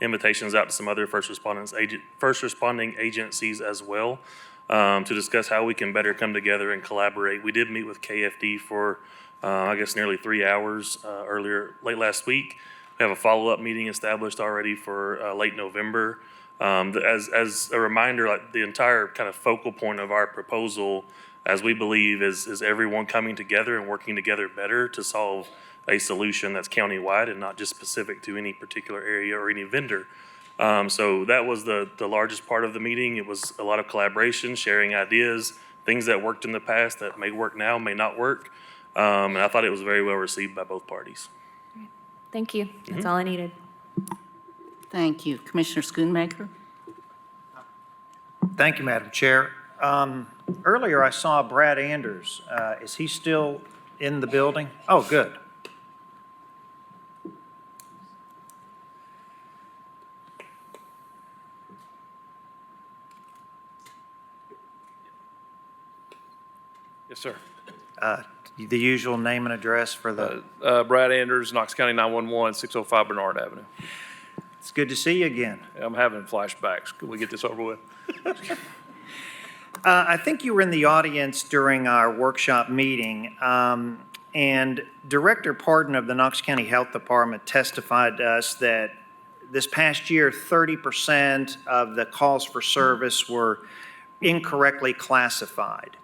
invitations out to some other first responding agencies as well, to discuss how we can better come together and collaborate. We did meet with KFD for, I guess, nearly 3 hours late last week. We have a follow-up meeting established already for late November. As a reminder, like the entire kind of focal point of our proposal, as we believe, is everyone coming together and working together better to solve a solution that's countywide and not just specific to any particular area or any vendor. So that was the largest part of the meeting. It was a lot of collaboration, sharing ideas, things that worked in the past that may work now, may not work. And I thought it was very well received by both parties. Thank you. That's all I needed. Thank you. Commissioner Schoonmaker? Thank you, Madam Chair. Earlier, I saw Brad Anders. Is he still in the building? Oh, good. Yes, sir. The usual name and address for the, Brad Anders, Knox County 911, 605 Bernard Avenue. it's good to see you again. I'm having flashbacks. Could we get this over with? I think you were in the audience during our workshop meeting, and Director Parton of the Knox County Health Department testified to us that this past year, 30% of the calls for service were incorrectly classified.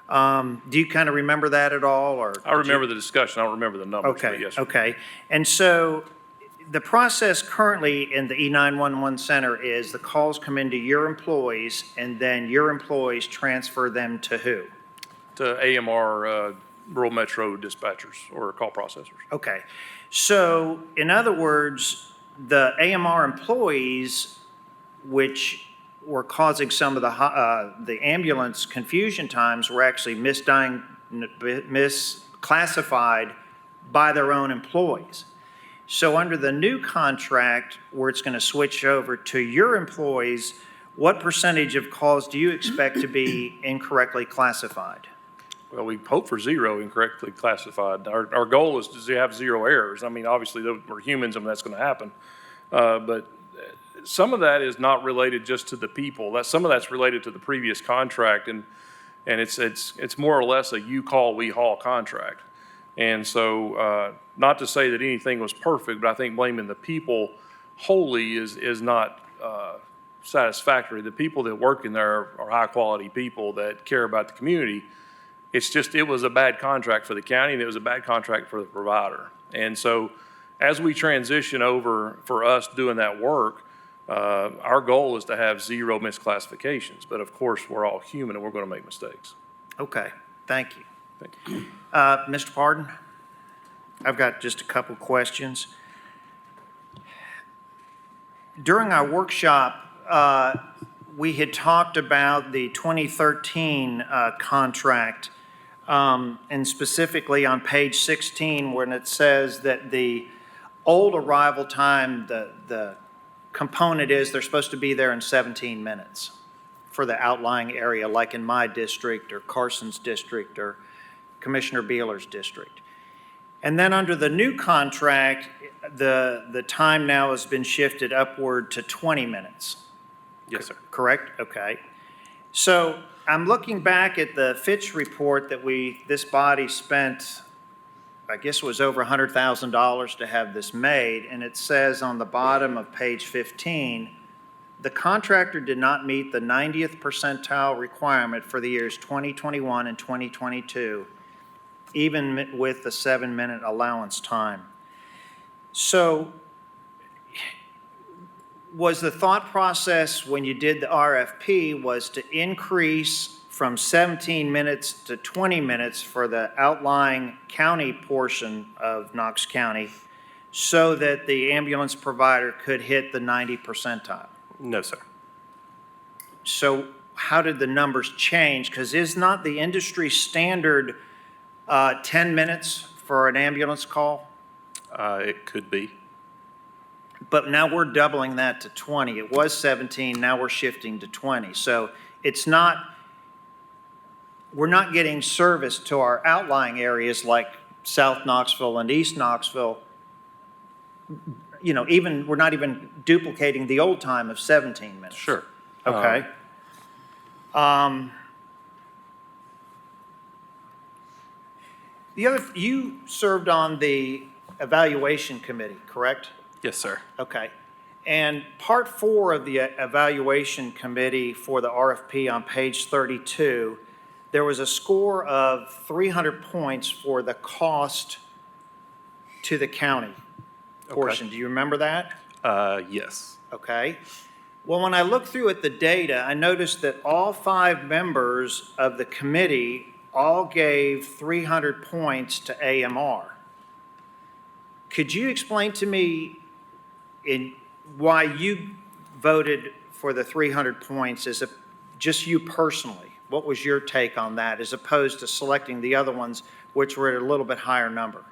Do you kind of remember that at all, or? I remember the discussion. I don't remember the numbers, but Okay, yes, sir. okay. And so the process currently in the E911 center is the calls come into your employees, and then your employees transfer them to who? To AMR rural metro dispatchers or call processors. Okay. So in other words, the AMR employees, which were causing some of the ambulance confusion times, were actually misclassified by their own employees. So under the new contract, where it's going to switch over to your employees, what percentage of calls do you expect to be incorrectly classified? Well, we hope for zero incorrectly classified. Our goal is to have zero errors. I mean, obviously, we're humans and that's going to happen. But some of that is not related just to the people. Some of that's related to the previous contract, and it's more or less a you call, we haul contract. And so, not to say that anything was perfect, but I think blaming the people wholly is not satisfactory. The people that work in there are high-quality people that care about the community. It's just, it was a bad contract for the county, and it was a bad contract for the provider. And so, as we transition over for us doing that work, our goal is to have zero misclassifications. But of course, we're all human, and we're going to make mistakes. Okay, thank you. Thank you. Mr. Pardon, I've got just a couple questions. During our workshop, we had talked about the 2013 contract, and specifically on page 16, when it says that the old arrival time, the component is they're supposed to be there in 17 minutes for the outlying area, like in my district or Carson's district or Commissioner Beeler's district. And then under the new contract, the time now has been shifted upward to 20 minutes. Yes, sir. Correct? Okay. So I'm looking back at the Fitch report that this body spent, I guess it was over $100,000 to have this made, and it says on the bottom of page 15, the contractor did not meet the 90th percentile requirement for the years 2021 and 2022, even with the 7-minute allowance time. So was the thought process when you did the RFP was to increase from 17 minutes to 20 minutes for the outlying county portion of Knox County so that the ambulance provider could hit the 90 percentile? No, sir. So how did the numbers change? Because is not the industry standard 10 minutes for an ambulance call? It could be. But now we're doubling that to 20. It was 17, now we're shifting to 20. So it's not, we're not getting service to our outlying areas like South Knoxville and East Knoxville. You know, we're not even duplicating the old time of 17 minutes. Sure. Okay. You served on the evaluation committee, correct? Yes, sir. Okay. And part 4 of the evaluation committee for the RFP on page 32, there was a score of 300 points for the cost to the county portion. Do you remember that? Yes. Okay. Well, when I looked through at the data, I noticed that all 5 members of the committee all gave 300 points to AMR. Could you explain to me why you voted for the 300 points as just you personally? What was your take on that as opposed to selecting the other ones, which were at a little bit higher number?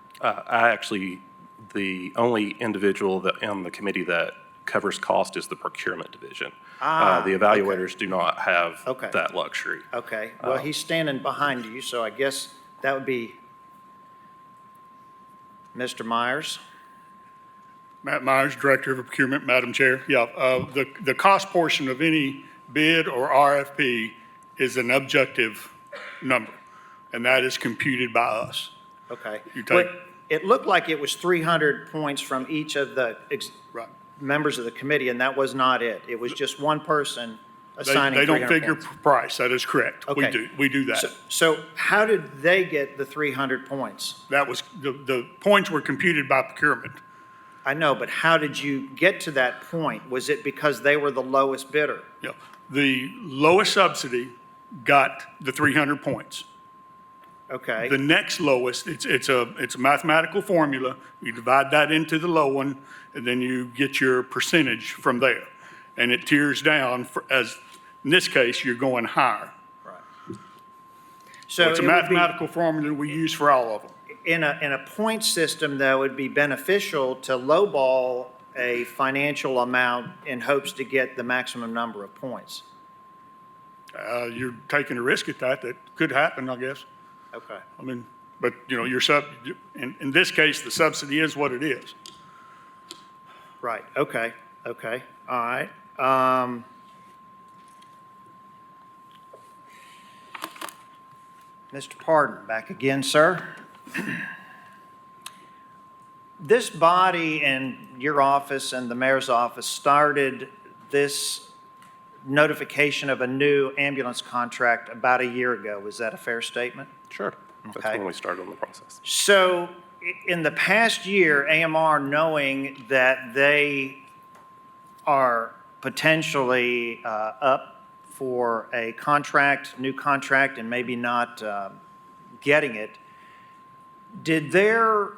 The only individual on the committee that covers cost is the procurement division. The evaluators do not have that luxury. Okay. Well, he's standing behind you, so I guess that would be Mr. Myers. Matt Myers, Director of Procurement, Madam Chair. Yeah, the cost portion of any bid or RFP is an objective number, and that is computed by us. Okay. You take- But it looked like it was 300 points from each of the members of the committee, and that was not it. It was just one person assigning 300 They don't figure points. price, that is correct. Okay. We do that. So how did they get the 300 points? That was, the points were computed by procurement. I know, but how did you get to that point? Was it because they were the lowest bidder? Yeah. The lowest subsidy got the 300 points. Okay. The next lowest, it's a mathematical formula. You divide that into the low one, and then you get your percentage from there. And it tiers down in this case, you're going higher. So it's a it would be- mathematical formula we use for all of them. In a point system, though, it'd be beneficial to lowball a financial amount in hopes to get the maximum number of points. You're taking a risk at that could happen, I guess. Okay. I mean, but, in this case, the subsidy is what it is. Right, okay, all right. Mr. Pardon, back again, sir. This body and your office and the mayor's office started this notification of a new ambulance contract about a year ago. Is that a fair statement? Sure. That's Okay. when we started on the process. So in the past year, AMR, knowing that they are potentially up for a new contract, and maybe not getting it, did their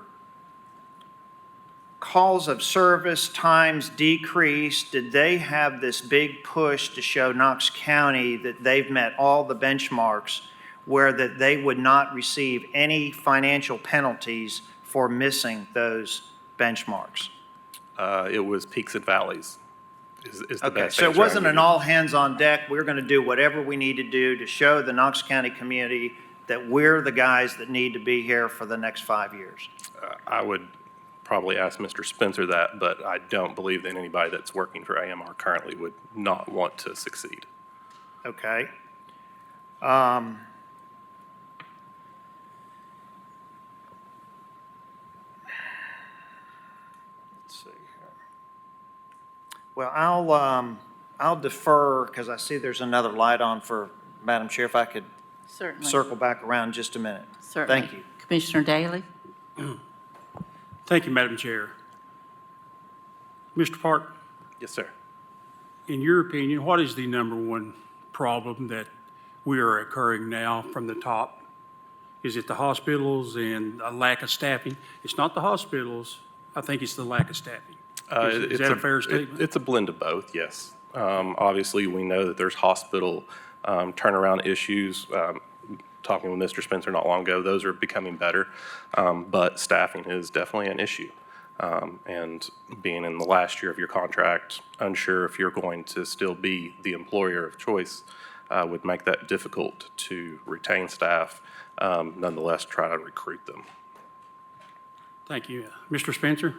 calls of service times decrease? Did they have this big push to show Knox County that they've met all the benchmarks where that they would not receive any financial penalties for missing those benchmarks? It was peaks and valleys is the Okay, best so it answer I wasn't can an give you. all hands on deck, we're going to do whatever we need to do to show the Knox County community that we're the guys that need to be here for the next 5 years? I would probably ask Mr. Spencer that, but I don't believe that anybody that's working for AMR currently would not want to succeed. Okay. Let's see here. Well, I'll defer because I see there's another light on for Madam Chair. If I could Certainly. circle back around just a minute. Certainly. Thank you. Commissioner Daly? Thank you, Madam Chair. Mr. Park, Yes, sir. in your opinion, what is the number one problem that we are occurring now from the top? Is it the hospitals and a lack of staffing? It's not the hospitals. I think it's the lack of staffing. Is that a fair statement? It's a blend of both, yes. Obviously, we know that there's hospital turnaround issues. Talking with Mr. Spencer not long ago, those are becoming better, but staffing is definitely an issue. And being in the last year of your contract, unsure if you're going to still be the employer of choice would make that difficult to retain staff, nonetheless try to recruit them. Thank you. Mr. Spencer?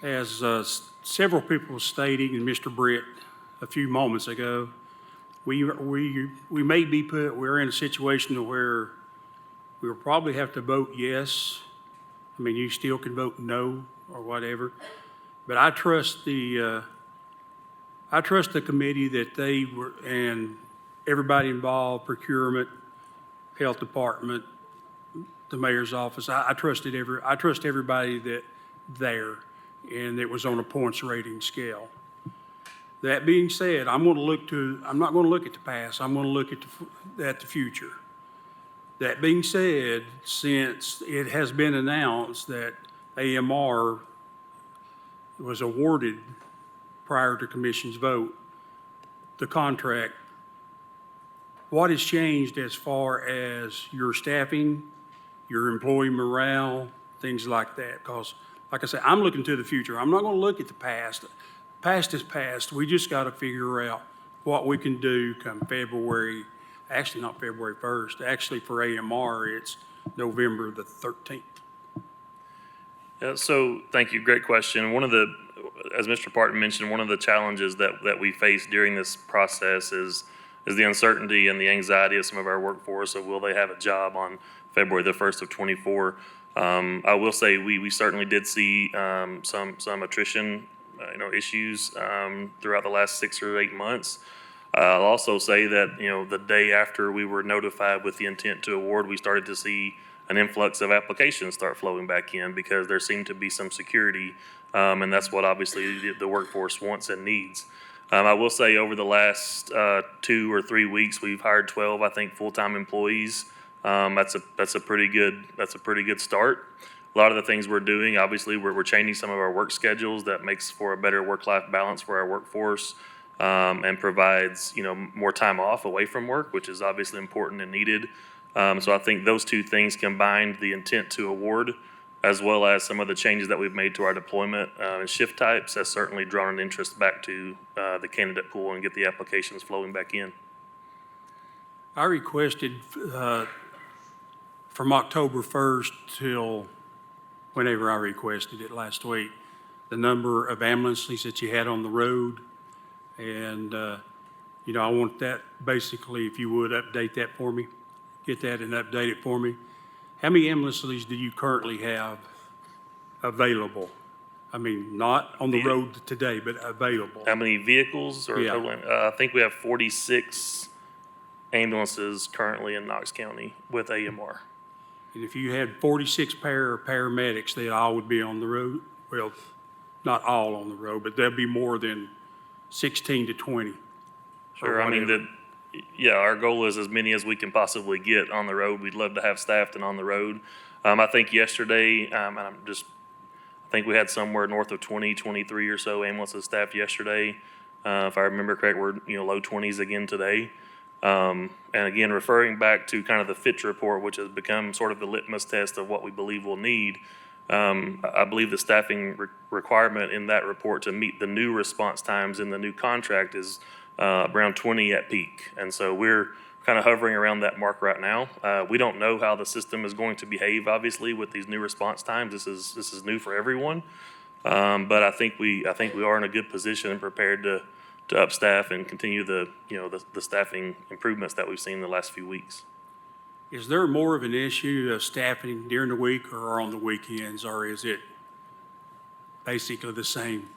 As several people were stating, and Mr. Britt a few moments ago, we may be we're in a situation where we'll probably have to vote yes. I mean, you still can vote no or whatever, but I trust the committee that they were, and everybody involved, procurement, health department, the mayor's office. I trust everybody that there, and it was on a points rating scale. That being said, I'm not going to look at the past. I'm going to look at the future. That being said, since it has been announced that AMR was awarded prior to commission's vote, the contract, what has changed as far as your staffing, your employee morale, things like that? Because, like I said, I'm looking to the future. I'm not going to look at the past. Past is past. We just got to figure out what we can do come February, actually not February 1st. Actually, for AMR, it's November the 13th. Yeah, so thank you. Great question. As Mr. Parton mentioned, one of the challenges that we face during this process is the uncertainty and the anxiety of some of our workforce. So will they have a job on February the 1st of 24? I will say we certainly did see some attrition issues throughout the last 6 or 8 months. I'll also say that, the day after we were notified with the intent to award, we started to see an influx of applications start flowing back in because there seemed to be some security, and that's what obviously the workforce wants and needs. I will say over the last 2 or 3 weeks, we've hired 12, I think, full-time employees. That's a pretty good start. A lot of the things we're doing, obviously, we're changing some of our work schedules that makes for a better work-life balance for our workforce, and provides, more time off away from work, which is obviously important and needed. So I think those two things combined, the intent to award, as well as some of the changes that we've made to our deployment and shift types, has certainly drawn an interest back to the candidate pool and get the applications flowing back in. I requested from October 1st till whenever I requested it last week, the number of ambulances that you had on the road. And, I want that basically, if you would, update that for me. Get that and update it for me. How many ambulances do you currently have available? I mean, not on the road today, but available. How many vehicles or Yeah. total? I think we have 46 ambulances currently in Knox County with AMR. And if you had 46 paramedics, they all would be on the road. Well, not all on the road, but there'll be more than 16 to 20. Sure, I mean, our goal is as many as we can possibly get on the road. We'd love to have staffed and on the road. I think yesterday, I think we had somewhere north of 20, 23 or so ambulances staffed yesterday. If I remember correct, we're, low 20s again today. And again, referring back to kind of the Fitch report, which has become sort of the litmus test of what we believe we'll need, I believe the staffing requirement in that report to meet the new response times in the new contract is around 20 at peak. And so we're kind of hovering around that mark right now. We don't know how the system is going to behave, obviously, with these new response times. This is new for everyone. But I think we are in a good position and prepared to upstaff and continue the staffing improvements that we've seen in the last few weeks. Is there more of an issue of staffing during the week or on the weekends, or is it basically the same?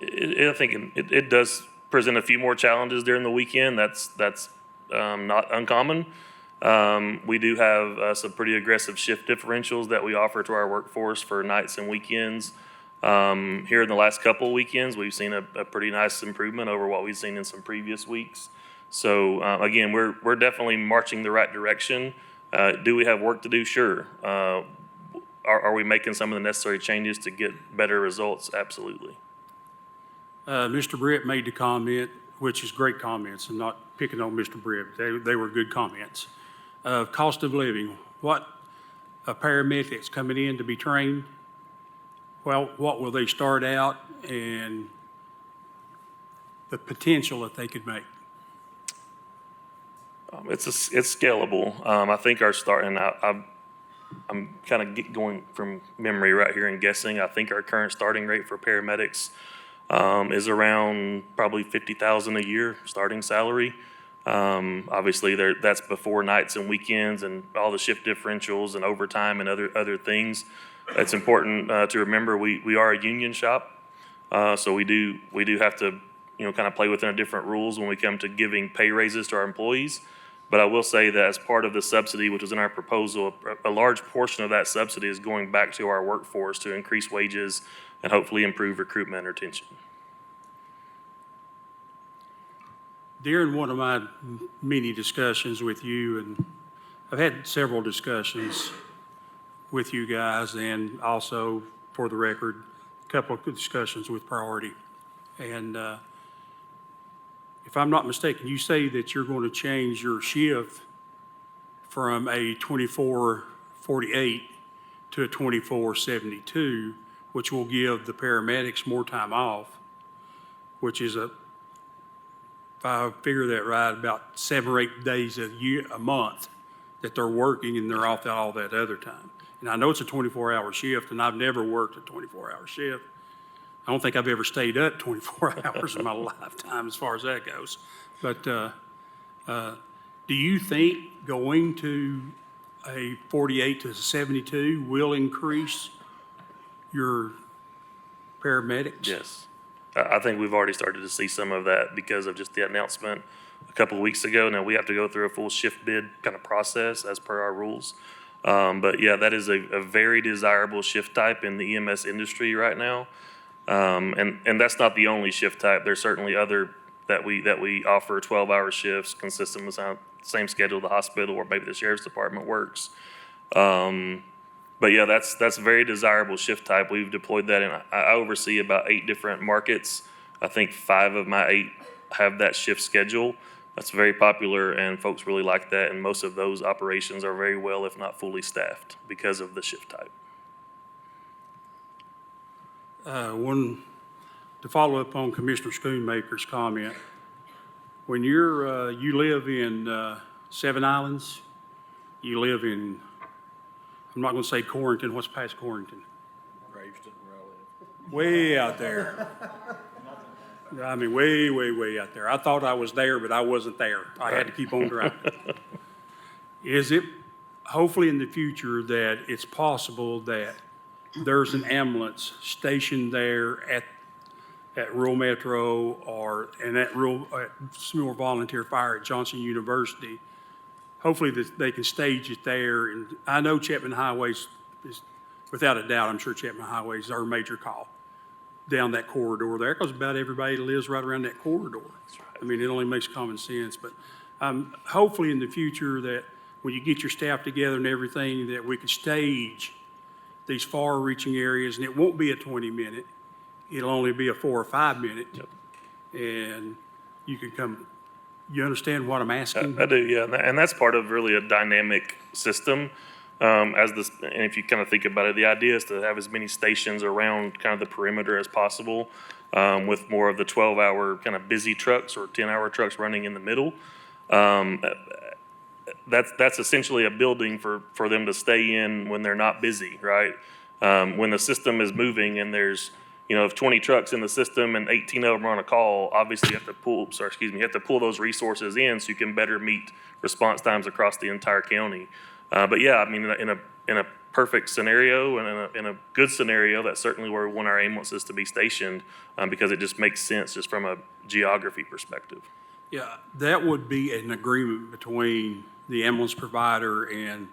I think it does present a few more challenges during the weekend. That's not uncommon. We do have some pretty aggressive shift differentials that we offer to our workforce for nights and weekends. Here in the last couple of weekends, we've seen a pretty nice improvement over what we've seen in some previous weeks. So again, we're definitely marching the right direction. Do we have work to do? Sure. Are we making some of the necessary changes to get better results? Absolutely. Mr. Britt made the comment, which is great comments, and not picking on Mr. Britt. They were good comments. Cost of living. What a paramedic that's coming in to be trained, well, what will they start out and the potential that they could make? It's scalable. I think our start, and I'm kind of going from memory right here and guessing. I think our current starting rate for paramedics is around probably $50,000 a year starting salary. Obviously, that's before nights and weekends and all the shift differentials and overtime and other things. It's important to remember we are a union shop, so we do have to kind of play within our different rules when we come to giving pay raises to our employees. But I will say that as part of the subsidy, which is in our proposal, a large portion of that subsidy is going back to our workforce to increase wages and hopefully improve recruitment and retention. During one of my many discussions with you, and I've had several discussions with you guys, and also, for the record, a couple of discussions with Priority. And if I'm not mistaken, you say that you're going to change your shift from a 24/48 to a 24/72, which will give the paramedics more time off, which is if I figure that right, about 7 or 8 days a month that they're working, and they're off all that other time. And I know it's a 24-hour shift, and I've never worked a 24-hour shift. I don't think I've ever stayed up 24 hours in my lifetime as far as that goes. But do you think going to a 48 to 72 will increase your paramedics? Yes. I think we've already started to see some of that because of just the announcement a couple of weeks ago. Now we have to go through a full shift bid kind of process as per our rules. But yeah, that is a very desirable shift type in the EMS industry right now. And that's not the only shift type. There's certainly other that we offer 12-hour shifts consistent with the same schedule the hospital or maybe the sheriff's department works. But yeah, that's a very desirable shift type. We've deployed that, and I oversee about 8 different markets. I think 5 of my 8 have that shift schedule. That's very popular, and folks really like that, and most of those operations are very well, if not fully staffed, because of the shift type. To follow up on Commissioner Schoonmaker's comment, when you live in Seven Islands, you live in, I'm not going to say Corrington, what's past Corrington? Graveston, where I live. Way out there. I mean, way, way, way out there. I thought I was there, but I wasn't there. I had to keep on driving. Is it hopefully in the future that it's possible that there's an ambulance stationed there at Rural Metro or at Small Volunteer Fire at Johnson University? Hopefully that they can stage it there. And I know Chapman Highways is, without a doubt, I'm sure Chapman Highways is our major call down that corridor there, because about everybody lives right around that corridor. I mean, it only makes common sense. But hopefully in the future that when you get your staff together and everything, that we could stage these far-reaching areas, and it won't be a 20-minute. It'll only be a 4 or 5 minute. Yep. And you can come, you understand what I'm asking? I do, yeah, and that's part of really a dynamic system. And if you kind of think about it, the idea is to have as many stations around kind of the perimeter as possible, with more of the 12-hour kind of busy trucks or 10-hour trucks running in the middle. That's essentially a building for them to stay in when they're not busy, right? When the system is moving and there's, if 20 trucks in the system and 18 of them are on a call, obviously you have to pull those resources in so you can better meet response times across the entire county. But yeah, I mean, in a perfect scenario and in a good scenario, that's certainly where we want our ambulances to be stationed, because it just makes sense just from a geography perspective. Yeah, that would be an agreement between the ambulance provider and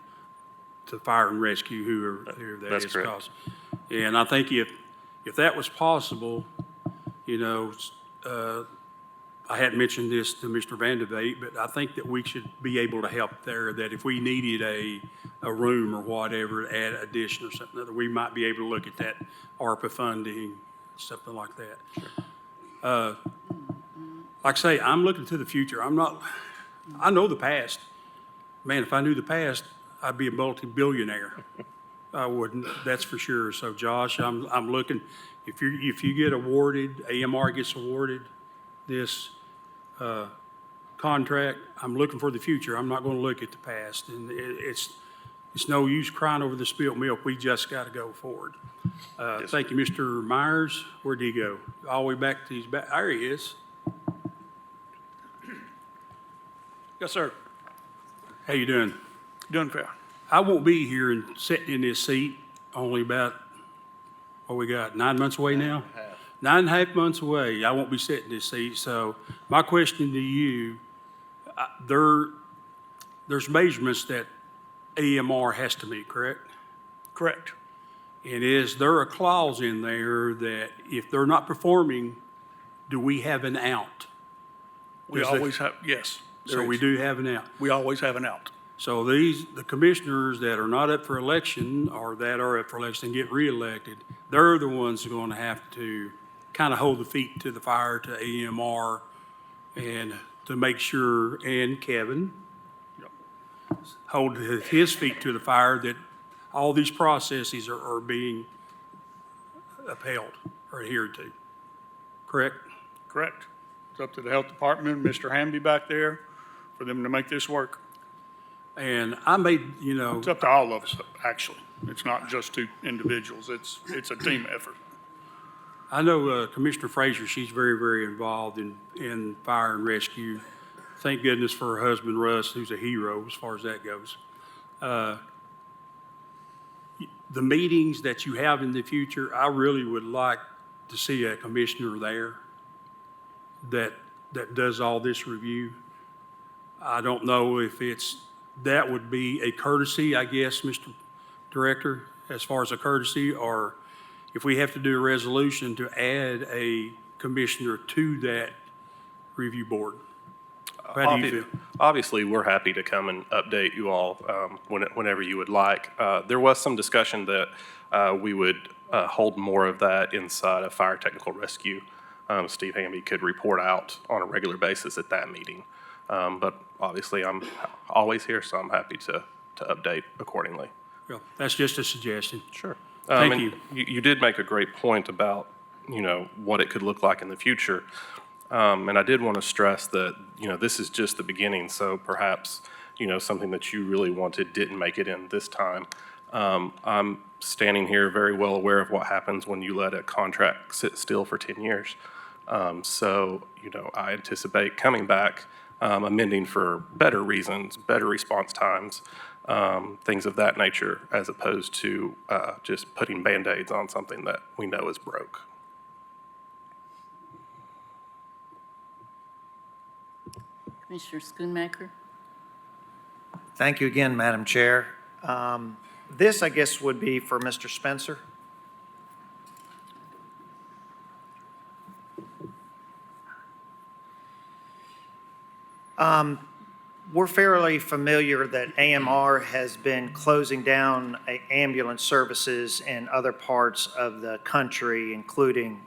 the fire and rescue, whoever that That's is. correct. And I think if that was possible, I hadn't mentioned this to Mr. Vandervaart, but I think that we should be able to help there, that if we needed a room or whatever, add addition or something, that we might be able to look at that ARPA funding, something like that. Like I say, I'm looking to the future. I know the past. Man, if I knew the past, I'd be a multi-billionaire. I wouldn't, that's for sure. So Josh, I'm looking, if you get awarded, AMR gets awarded this contract, I'm looking for the future. I'm not going to look at the past. And it's no use crying over the spilled milk. We just got to go forward. Thank you, Mr. Myers. Where'd he go? All the way back to his back. There he is. Yes, sir. How you doing? Doing fair. I won't be here and sitting in this seat only about, what we got, 9 months away now? 9.5 months away. I won't be sitting in this seat. So my question to you, there's measurements that AMR has to meet, correct? Correct. And is there a clause in there that if they're not performing, do we have an out? We always have, yes. So we do have an out. We always have an out. So the commissioners that are not up for election or that are up for election and get reelected, they're the ones who are going to have to kind of hold the feet to the fire to AMR and to make sure, and Kevin, hold his feet to the fire that all these processes are being upheld or adhered to. Correct? Correct. It's up to the health department, Mr. Hamby back there, for them to make this work. And I made, It's up to all of us, actually. It's not just two individuals. It's a team effort. I know Commissioner Frazier, she's very, very involved in fire and rescue. Thank goodness for her husband, Russ, who's a hero as far as that goes. The meetings that you have in the future, I really would like to see a commissioner there that does all this review. I don't know if that would be a courtesy, I guess, Mr. Director, as far as a courtesy, or if we have to do a resolution to add a commissioner to that review board. How do you feel? Obviously, we're happy to come and update you all whenever you would like. There was some discussion that we would hold more of that inside of Fire Technical Rescue. Steve Hamby could report out on a regular basis at that meeting. But obviously, I'm always here, so I'm happy to update accordingly. Well, that's just a suggestion. Sure. Thank and you. You did make a great point about, what it could look like in the future. And I did want to stress that, this is just the beginning, so perhaps, something that you really wanted didn't make it in this time. I'm standing here very well aware of what happens when you let a contract sit still for 10 years. So, I anticipate coming back, amending for better reasons, better response times, things of that nature, as opposed to just putting Band-Aids on something that we know is broke. Commissioner Schoonmaker? Thank you again, Madam Chair. This, I guess, would be for Mr. Spencer. We're fairly familiar that AMR has been closing down ambulance services in other parts of the country, including,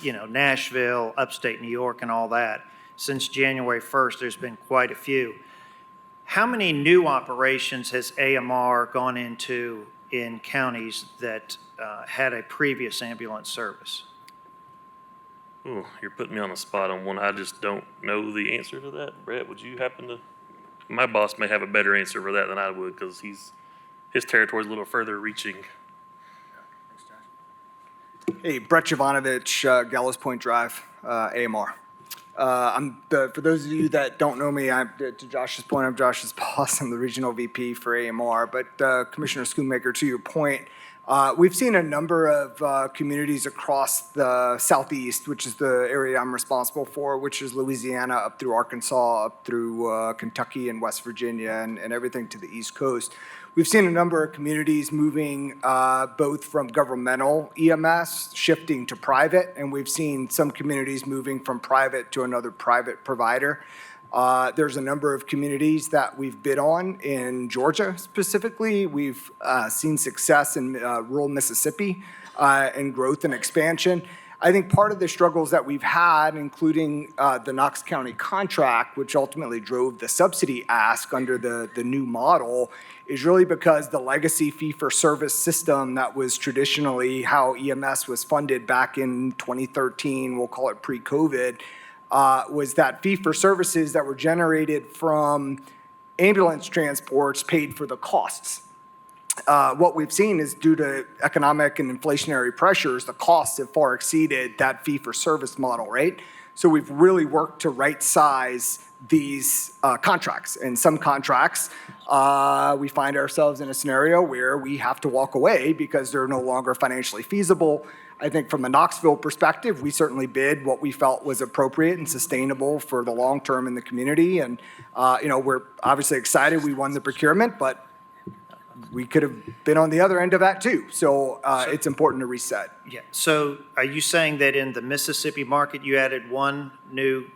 Nashville, upstate New York, and all that. Since January 1st, there's been quite a few. How many new operations has AMR gone into in counties that had a previous ambulance service? Ooh, you're putting me on the spot on one. I just don't know the answer to that. Brett, would you happen to? My boss may have a better answer for that than I would, because his territory's a little further reaching. Hey, Brett Jovanovich, Gallows Point Drive, AMR. For those of you that don't know me, to Josh's point, I'm Josh's boss. I'm the regional VP for AMR. But Commissioner Schoonmaker, to your point, we've seen a number of communities across the Southeast, which is the area I'm responsible for, which is Louisiana up through Arkansas, up through Kentucky and West Virginia, and everything to the East Coast. We've seen a number of communities moving both from governmental EMS shifting to private, and we've seen some communities moving from private to another private provider. There's a number of communities that we've bid on in Georgia specifically. We've seen success in rural Mississippi and growth and expansion. I think part of the struggles that we've had, including the Knox County contract, which ultimately drove the subsidy ask under the new model, is really because the legacy fee-for-service system that was traditionally how EMS was funded back in 2013, we'll call it pre-COVID, was that fee-for-services that were generated from ambulance transports paid for the costs. What we've seen is due to economic and inflationary pressures, the costs have far exceeded that fee-for-service model, right? So we've really worked to right-size these contracts. In some contracts, we find ourselves in a scenario where we have to walk away because they're no longer financially feasible. I think from a Knoxville perspective, we certainly bid what we felt was appropriate and sustainable for the long term in the community. And, we're obviously excited we won the procurement, but we could have been on the other end of that too. So it's important to reset. Yeah. So are you saying that in the Mississippi market, you added one new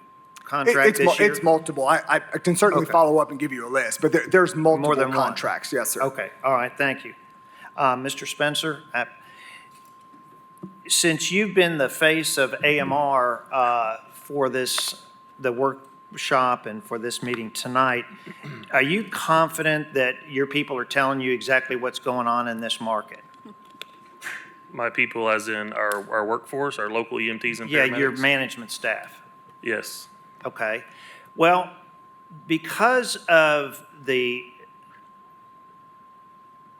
contract this year? It's multiple. I can certainly follow up and give you a list, but there's multiple More than contracts. One. Yes, sir. Okay. All right. Thank you. Mr. Spencer, since you've been the face of AMR for the workshop and for this meeting tonight, are you confident that your people are telling you exactly what's going on in this market? My people, as in our workforce, our local EMTs and paramedics? Yeah, your management staff. Yes. Okay. Well, because of the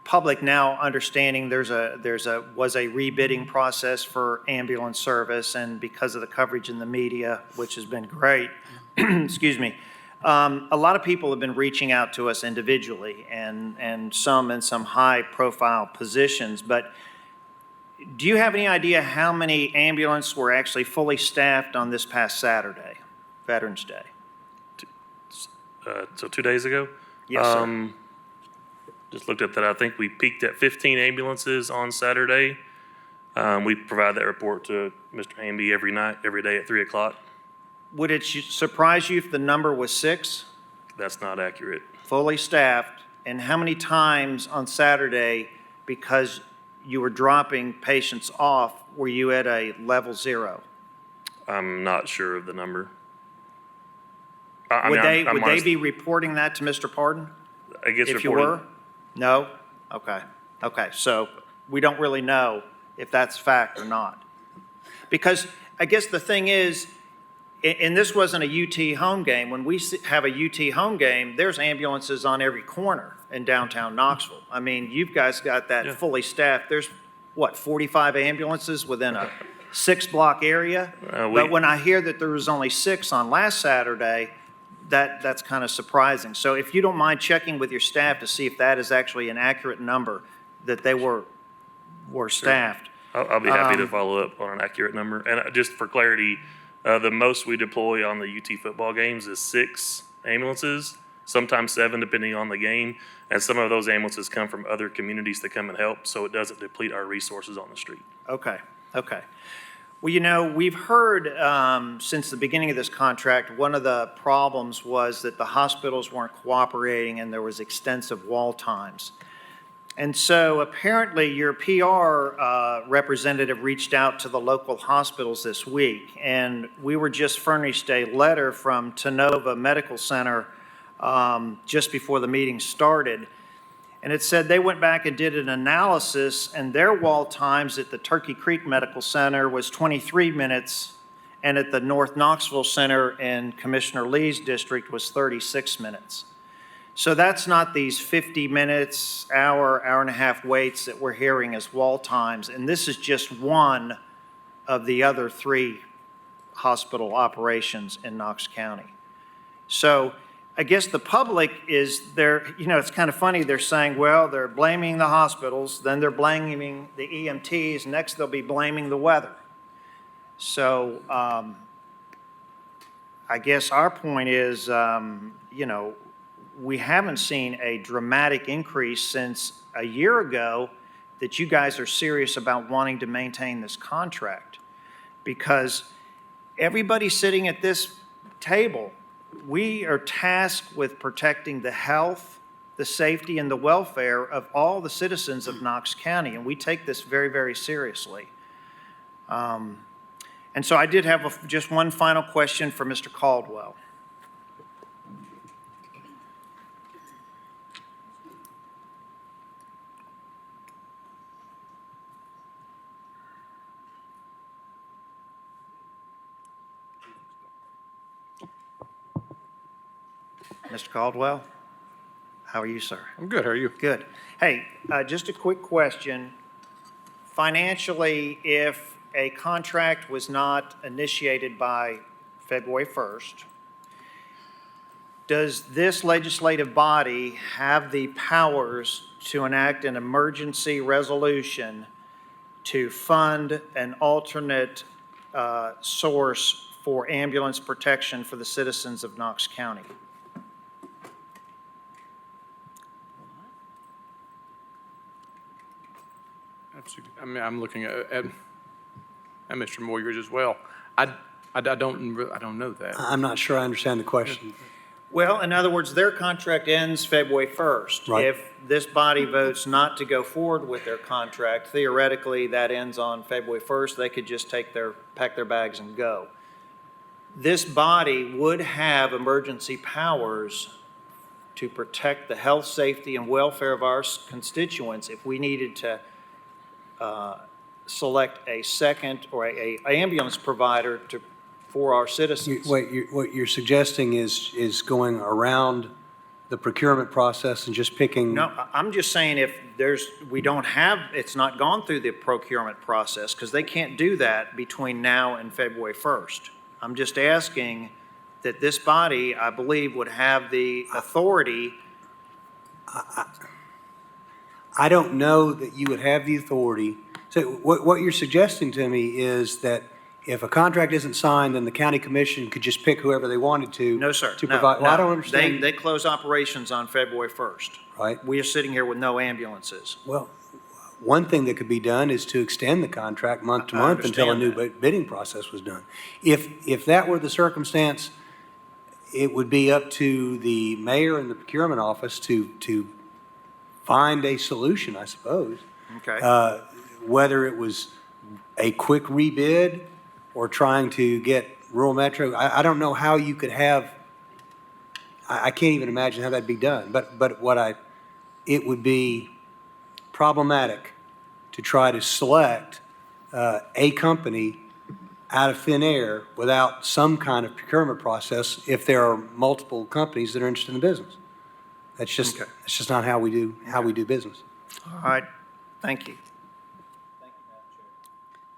public now understanding was a rebidding process for ambulance service, and because of the coverage in the media, which has been great, excuse me, a lot of people have been reaching out to us individually, and some in some high-profile positions. But do you have any idea how many ambulances were actually fully staffed on this past Saturday, Veterans Day? So 2 days ago? Yes, sir. Just looked at that. I think we peaked at 15 ambulances on Saturday. We provide that report to Mr. Hamby every night, every day at 3 o'clock. Would it surprise you if the number was 6, That's not accurate. fully staffed? And how many times on Saturday, because you were dropping patients off, were you at a level 0? I'm not sure of the number. Would they be reporting that to Mr. Pardon? I guess If you were? No? Okay. Okay, so we don't really know if that's fact or not. Because I guess the thing is, and this wasn't a UT home game. When we have a UT home game, there's ambulances on every corner in downtown Knoxville. I mean, you guys got that fully staffed. There's, what, 45 ambulances within a 6-block area? But when I hear that there was only 6 on last Saturday, that's kind of surprising. So if you don't mind checking with your staff to see if that is actually an accurate number, that they were staffed. I'll be happy to follow up on an accurate number. And just for clarity, the most we deploy on the UT football games is 6 ambulances, sometimes 7 depending on the game. And some of those ambulances come from other communities to come and help, so it doesn't deplete our resources on the street. Okay, okay. Well, you know, we've heard since the beginning of this contract, one of the problems was that the hospitals weren't cooperating and there was extensive wall times. And so apparently your PR representative reached out to the local hospitals this week, and we were just furnished a letter from Tenova Medical Center just before the meeting started. And it said they went back and did an analysis, and their wall times at the Turkey Creek Medical Center was 23 minutes, and at the North Knoxville Center in Commissioner Lee's district was 36 minutes. So that's not these 50 minutes, hour and a half waits that we're hearing as wall times. And this is just one of the other 3 hospital operations in Knox County. So I guess the public is there, you know, it's kind of funny. They're saying, well, they're blaming the hospitals, then they're blaming the EMTs, next they'll be blaming the weather. So I guess our point is, you know, we haven't seen a dramatic increase since a year ago that you guys are serious about wanting to maintain this contract. Because everybody sitting at this table, we are tasked with protecting the health, the safety, and the welfare of all the citizens of Knox County, and we take this very, very seriously. And so I did have just one final question for Mr. Caldwell. Mr. Caldwell, how are you, sir? I'm good. How are you? Good. Hey, just a quick question. Financially, if a contract was not initiated by February 1st, does this legislative body have the powers to enact an emergency resolution to fund an alternate source for ambulance protection for the citizens of Knox County? I mean, I'm looking at Mr. Moyers as well. I don't know that. I'm not sure I understand the question. Well, in other words, their contract ends February 1st. Right. If this body votes not to go forward with their contract, theoretically, that ends on February 1st. They could just pack their bags and go. This body would have emergency powers to protect the health, safety, and welfare of our constituents if we needed to select a second or a ambulance provider for our citizens. What you're suggesting is going around the procurement process and just picking? No, I'm just saying if it's not gone through the procurement process, because they can't do that between now and February 1st. I'm just asking that this body, I believe, would have the authority. I don't know that you would have the authority. So what you're suggesting to me is that if a contract isn't signed, then the county commission could just pick whoever they wanted to. No, sir. To No, provide. Well, I no. don't understand. They close operations on February 1st. Right. We are sitting here with no ambulances. Well, one thing that could be done is to extend the contract month to month until a new understand bidding process was done. If that were the circumstance, it would be up to the mayor and the procurement office to find a solution, I suppose. Okay. Whether it was a quick rebid or trying to get rural metro, I don't know how you could have, I can't even imagine how that'd be done. But it would be problematic to try to select a company out of thin air without some kind of procurement process if there are multiple companies that are interested in the business. That's just not how we do business. All right, thank you.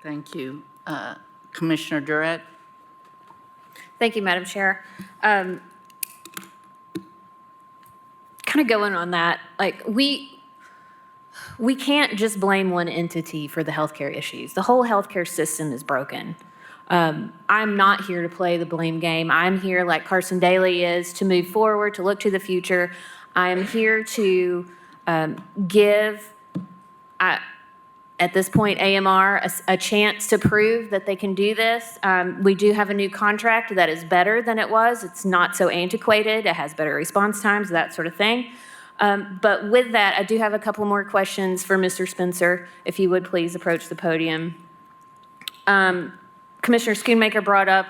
Thank you. Commissioner Durrett? Thank you, Madam Chair. Kind of going on that, like, we can't just blame one entity for the healthcare issues. The whole healthcare system is broken. I'm not here to play the blame game. I'm here, like Carson Daly is, to move forward, to look to the future. I am here to give, at this point, AMR a chance to prove that they can do this. We do have a new contract that is better than it was. It's not so antiquated. It has better response times, that sort of thing. But with that, I do have a couple more questions for Mr. Spencer, if you would please approach the podium. Commissioner Schoonmaker brought up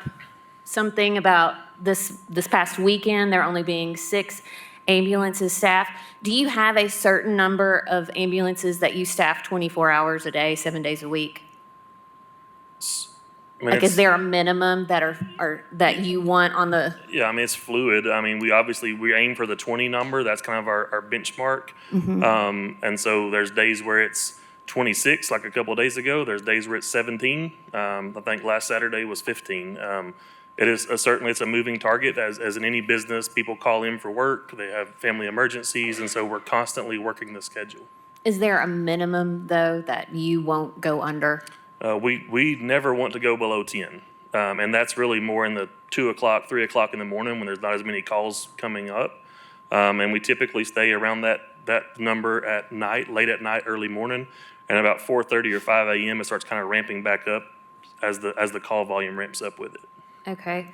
something about this past weekend, there only being 6 ambulances staffed. Do you have a certain number of ambulances that you staff 24 hours a day, 7 days a week? I mean, Like, is there a minimum that are that you want on the? Yeah, I mean, it's fluid. I mean, we aim for the 20 number. That's kind of our benchmark. And so there's days where it's 26, like a couple of days ago. There's days where it's 17. I think last Saturday was 15. It is certainly it's a moving target. As in any business, people call in for work. They have family emergencies, and so we're constantly working the schedule. Is there a minimum though that you won't go under? We never want to go below 10, and that's really more in the 2 o'clock, 3 o'clock in the morning when there's not as many calls coming up. And we typically stay around that number at night, late at night, early morning, and about 4:30 or 5 a.m. it starts kind of ramping back up as the call volume ramps up with it. Okay.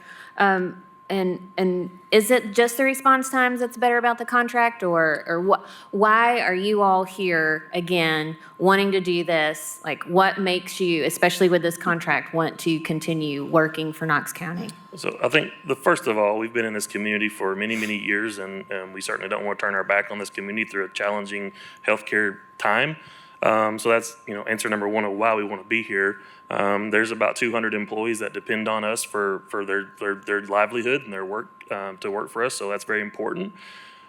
And is it just the response times that's better about the contract, or what? Why are you all here again wanting to do this? Like, what makes you, especially with this contract, want to continue working for Knox County? So I think first of all, we've been in this community for many, many years, and we certainly don't want to turn our back on this community through a challenging healthcare time. So that's, answer number one of why we want to be here. There's about 200 employees that depend on us for their livelihood and their work, to work for us, so that's very important.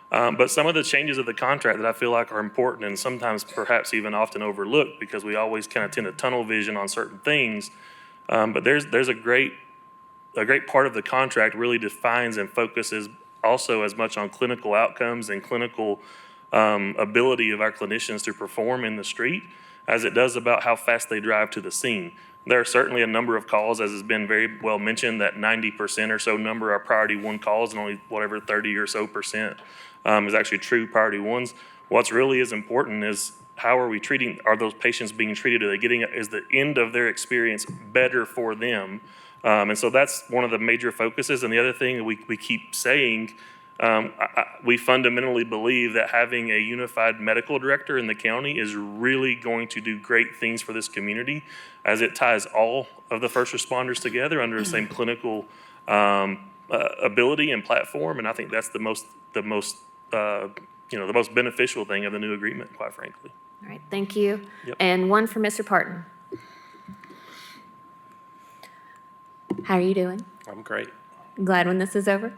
But some of the changes of the contract that I feel like are important and sometimes perhaps even often overlooked because we always kind of tend to tunnel vision on certain things. But there's a great part of the contract really defines and focuses also as much on clinical outcomes and clinical ability of our clinicians to perform in the street as it does about how fast they drive to the scene. There are certainly a number of calls, as has been very well mentioned, that 90% or so number are priority 1 calls and only 30 or so percent is actually true priority 1s. What's really is important is how are we treating, are those patients being treated? Are they getting, is the end of their experience better for them? And so that's one of the major focuses. And the other thing we keep saying, we fundamentally believe that having a unified medical director in the county is really going to do great things for this community as it ties all of the first responders together under the same clinical ability and platform. And I think that's the most beneficial thing of the new agreement, quite frankly. All right, thank you. Yep. And one for Mr. Parton. How are you doing? I'm great. Glad when this is over?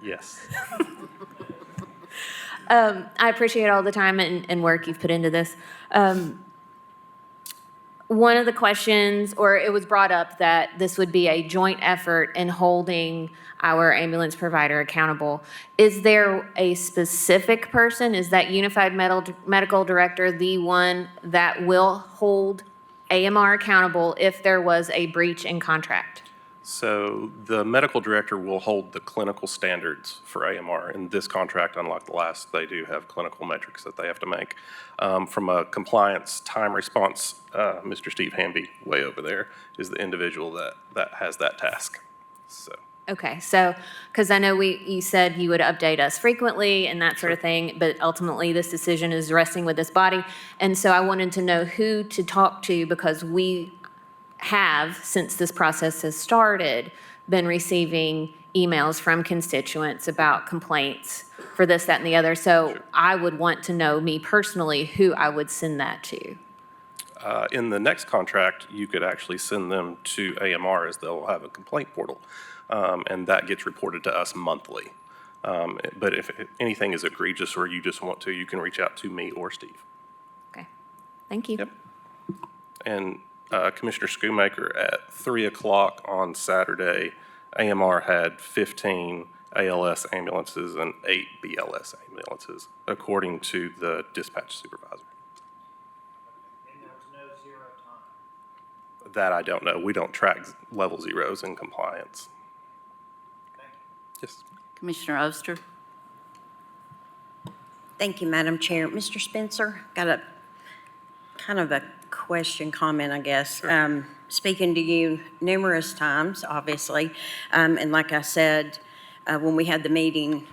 Yes. I appreciate all the time and work you've put into this. One of the questions, or it was brought up that this would be a joint effort in holding our ambulance provider accountable. Is there a specific person? Is that unified medical director the one that will hold AMR accountable if there was a breach in contract? So the medical director will hold the clinical standards for AMR. In this contract, unlike the last, they do have clinical metrics that they have to make. From a compliance time response, Mr. Steve Hamby, way over there, is the individual that has that task. So. Okay, so, because I know you said you would update us frequently and that sort of thing, but ultimately this decision is resting with this body. And so I wanted to know who to talk to, because we have, since this process has started, been receiving emails from constituents about complaints for this, that, and the other. So I would want to know, me personally, who I would send that to. In the next contract, you could actually send them to AMR, as they'll have a complaint portal, and that gets reported to us monthly. But if anything is egregious or you just want to, you can reach out to me or Steve. Okay, thank you. Yep. And Commissioner Schoonmaker, at 3 o'clock on Saturday, AMR had 15 ALS ambulances and 8 BLS ambulances, according to the dispatch supervisor. And there was no zero time. That I don't know. We don't track level zeros in compliance. Thank you. Yes. Commissioner Oster? Thank you, Madam Chair. Mr. Spencer, got a kind of a question, comment, I guess. Speaking to you numerous times, obviously, and like I said, when we had the meeting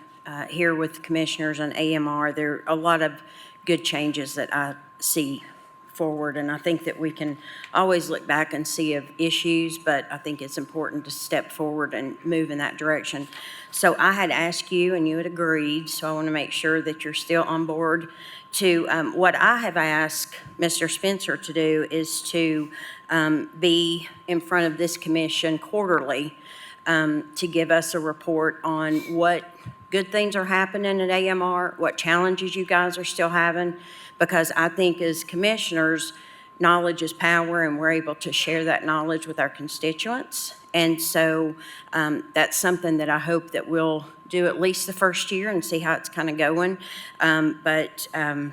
here with commissioners on AMR, there are a lot of good changes that I see forward, and I think that we can always look back and see of issues, but I think it's important to step forward and move in that direction. So I had asked you, and you had agreed, so I want to make sure that you're still on board to, what I have asked Mr. Spencer to do is to be in front of this commission quarterly to give us a report on what good things are happening at AMR, what challenges you guys are still having, because I think as commissioners, knowledge is power, and we're able to share that knowledge with our constituents. And so that's something that I hope that we'll do at least the first year and see how it's kind of going. But I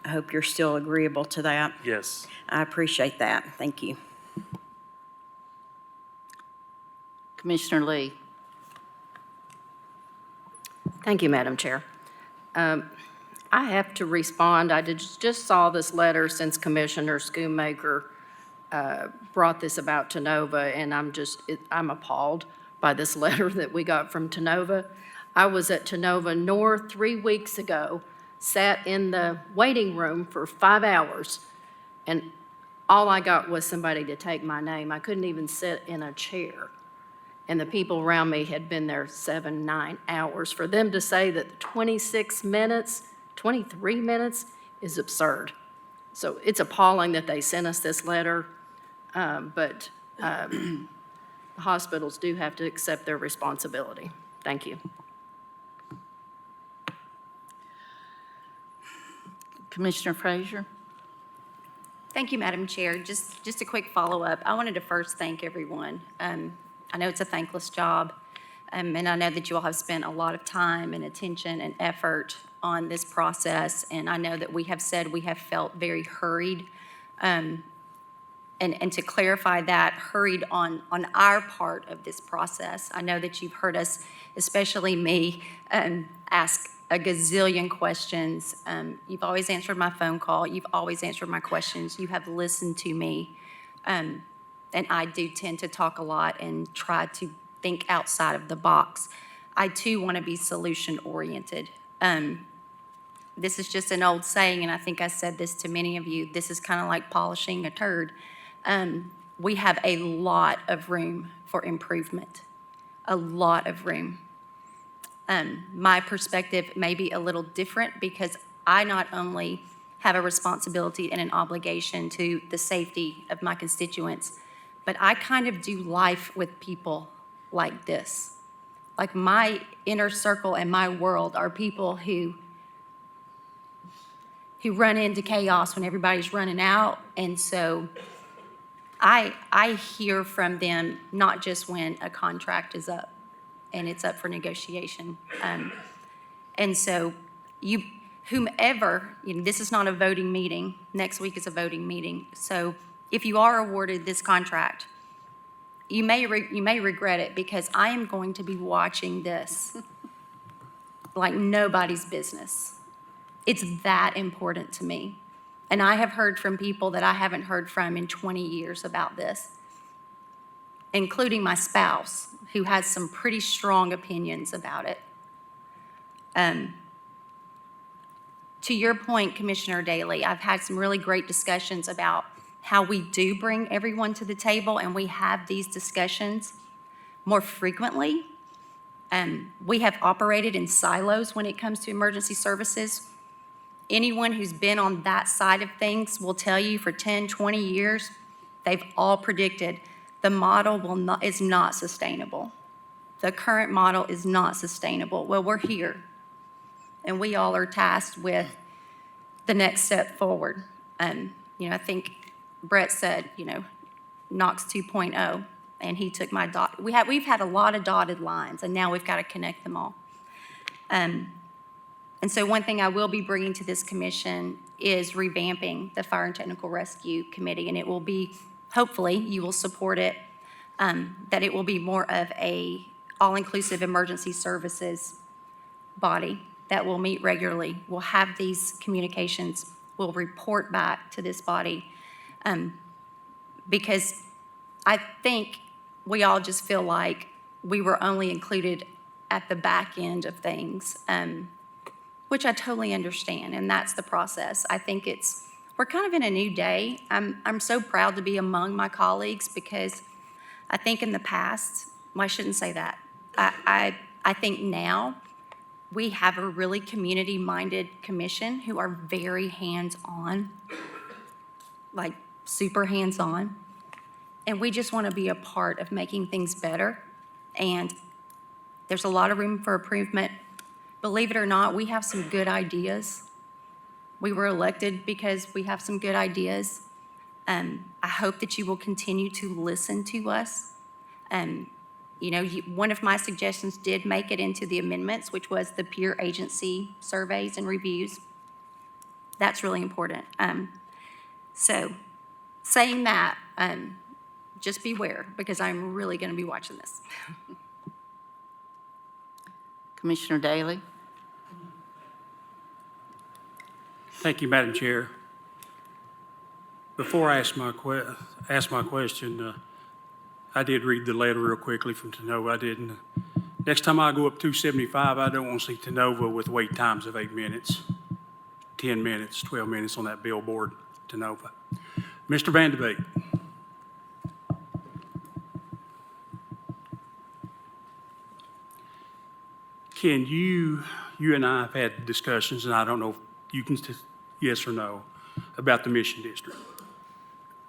hope you're still agreeable to that. Yes. I appreciate that. Thank you. Commissioner Lee? Thank you, Madam Chair. I have to respond. I just saw this letter since Commissioner Schoonmaker brought this about Tenova, and I'm appalled by this letter that we got from Tenova. I was at Tenova North 3 weeks ago, sat in the waiting room for 5 hours, and all I got was somebody to take my name. I couldn't even sit in a chair. And the people around me had been there 7, 9 hours. For them to say that 26 minutes, 23 minutes is absurd. So it's appalling that they sent us this letter, but the hospitals do have to accept their responsibility. Thank you. Commissioner Frazier? Thank you, Madam Chair. Just a quick follow-up. I wanted to first thank everyone. I know it's a thankless job, and I know that you all have spent a lot of time and attention and effort on this process, and I know that we have said we have felt very hurried. And to clarify that, hurried on our part of this process. I know that you've heard us, especially me, ask a gazillion questions. You've always answered my phone call. You've always answered my questions. You have listened to me. And I do tend to talk a lot and try to think outside of the box. I too want to be solution-oriented. This is just an old saying, and I think I said this to many of you. This is kind of like polishing a turd. We have a lot of room for improvement, a lot of room. My perspective may be a little different because I not only have a responsibility and an obligation to the safety of my constituents, but I kind of do life with people like this. Like my inner circle and my world are people who run into chaos when everybody's running out. And so I hear from them not just when a contract is up and it's up for negotiation. And so whomever, this is not a voting meeting. Next week is a voting meeting. So if you are awarded this contract, you may regret it, because I am going to be watching this like nobody's business. It's that important to me. And I have heard from people that I haven't heard from in 20 years about this, including my spouse, who has some pretty strong opinions about it. To your point, Commissioner Daley, I've had some really great discussions about how we do bring everyone to the table, and we have these discussions more frequently. We have operated in silos when it comes to emergency services. Anyone who's been on that side of things will tell you for 10, 20 years, they've all predicted the model is not sustainable. The current model is not sustainable. Well, we're here, and we all are tasked with the next step forward. I think Brett said, Knox 2.0, and he took my dot. We've had a lot of dotted lines, and now we've got to connect them all. And so one thing I will be bringing to this commission is revamping the Fire and Technical Rescue Committee, and it will be, hopefully, you will support it, that it will be more of a all-inclusive emergency services body that will meet regularly. We'll have these communications, we'll report back to this body, because I think we all just feel like we were only included at the back end of things, which I totally understand, and that's the process. I think we're kind of in a new day. I'm so proud to be among my colleagues, because I think in the past, well, I shouldn't say that. I think now we have a really community-minded commission who are very hands-on, like super hands-on. And we just want to be a part of making things better. And there's a lot of room for improvement. Believe it or not, we have some good ideas. We were elected because we have some good ideas. I hope that you will continue to listen to us. One of my suggestions did make it into the amendments, which was the peer agency surveys and reviews. That's really important. So saying that, just beware, because I'm really going to be watching this. Commissioner Daley? Thank you, Madam Chair. Before I ask my question, I did read the letter real quickly from Tenova. I didn't. Next time I go up 275, I don't want to see Tenova with wait times of 8 minutes, 10 minutes, 12 minutes on that billboard, Tenova. Mr. Van de Beek. Ken, you and I have had discussions, and I don't know if you can, yes or no, about the Mission District.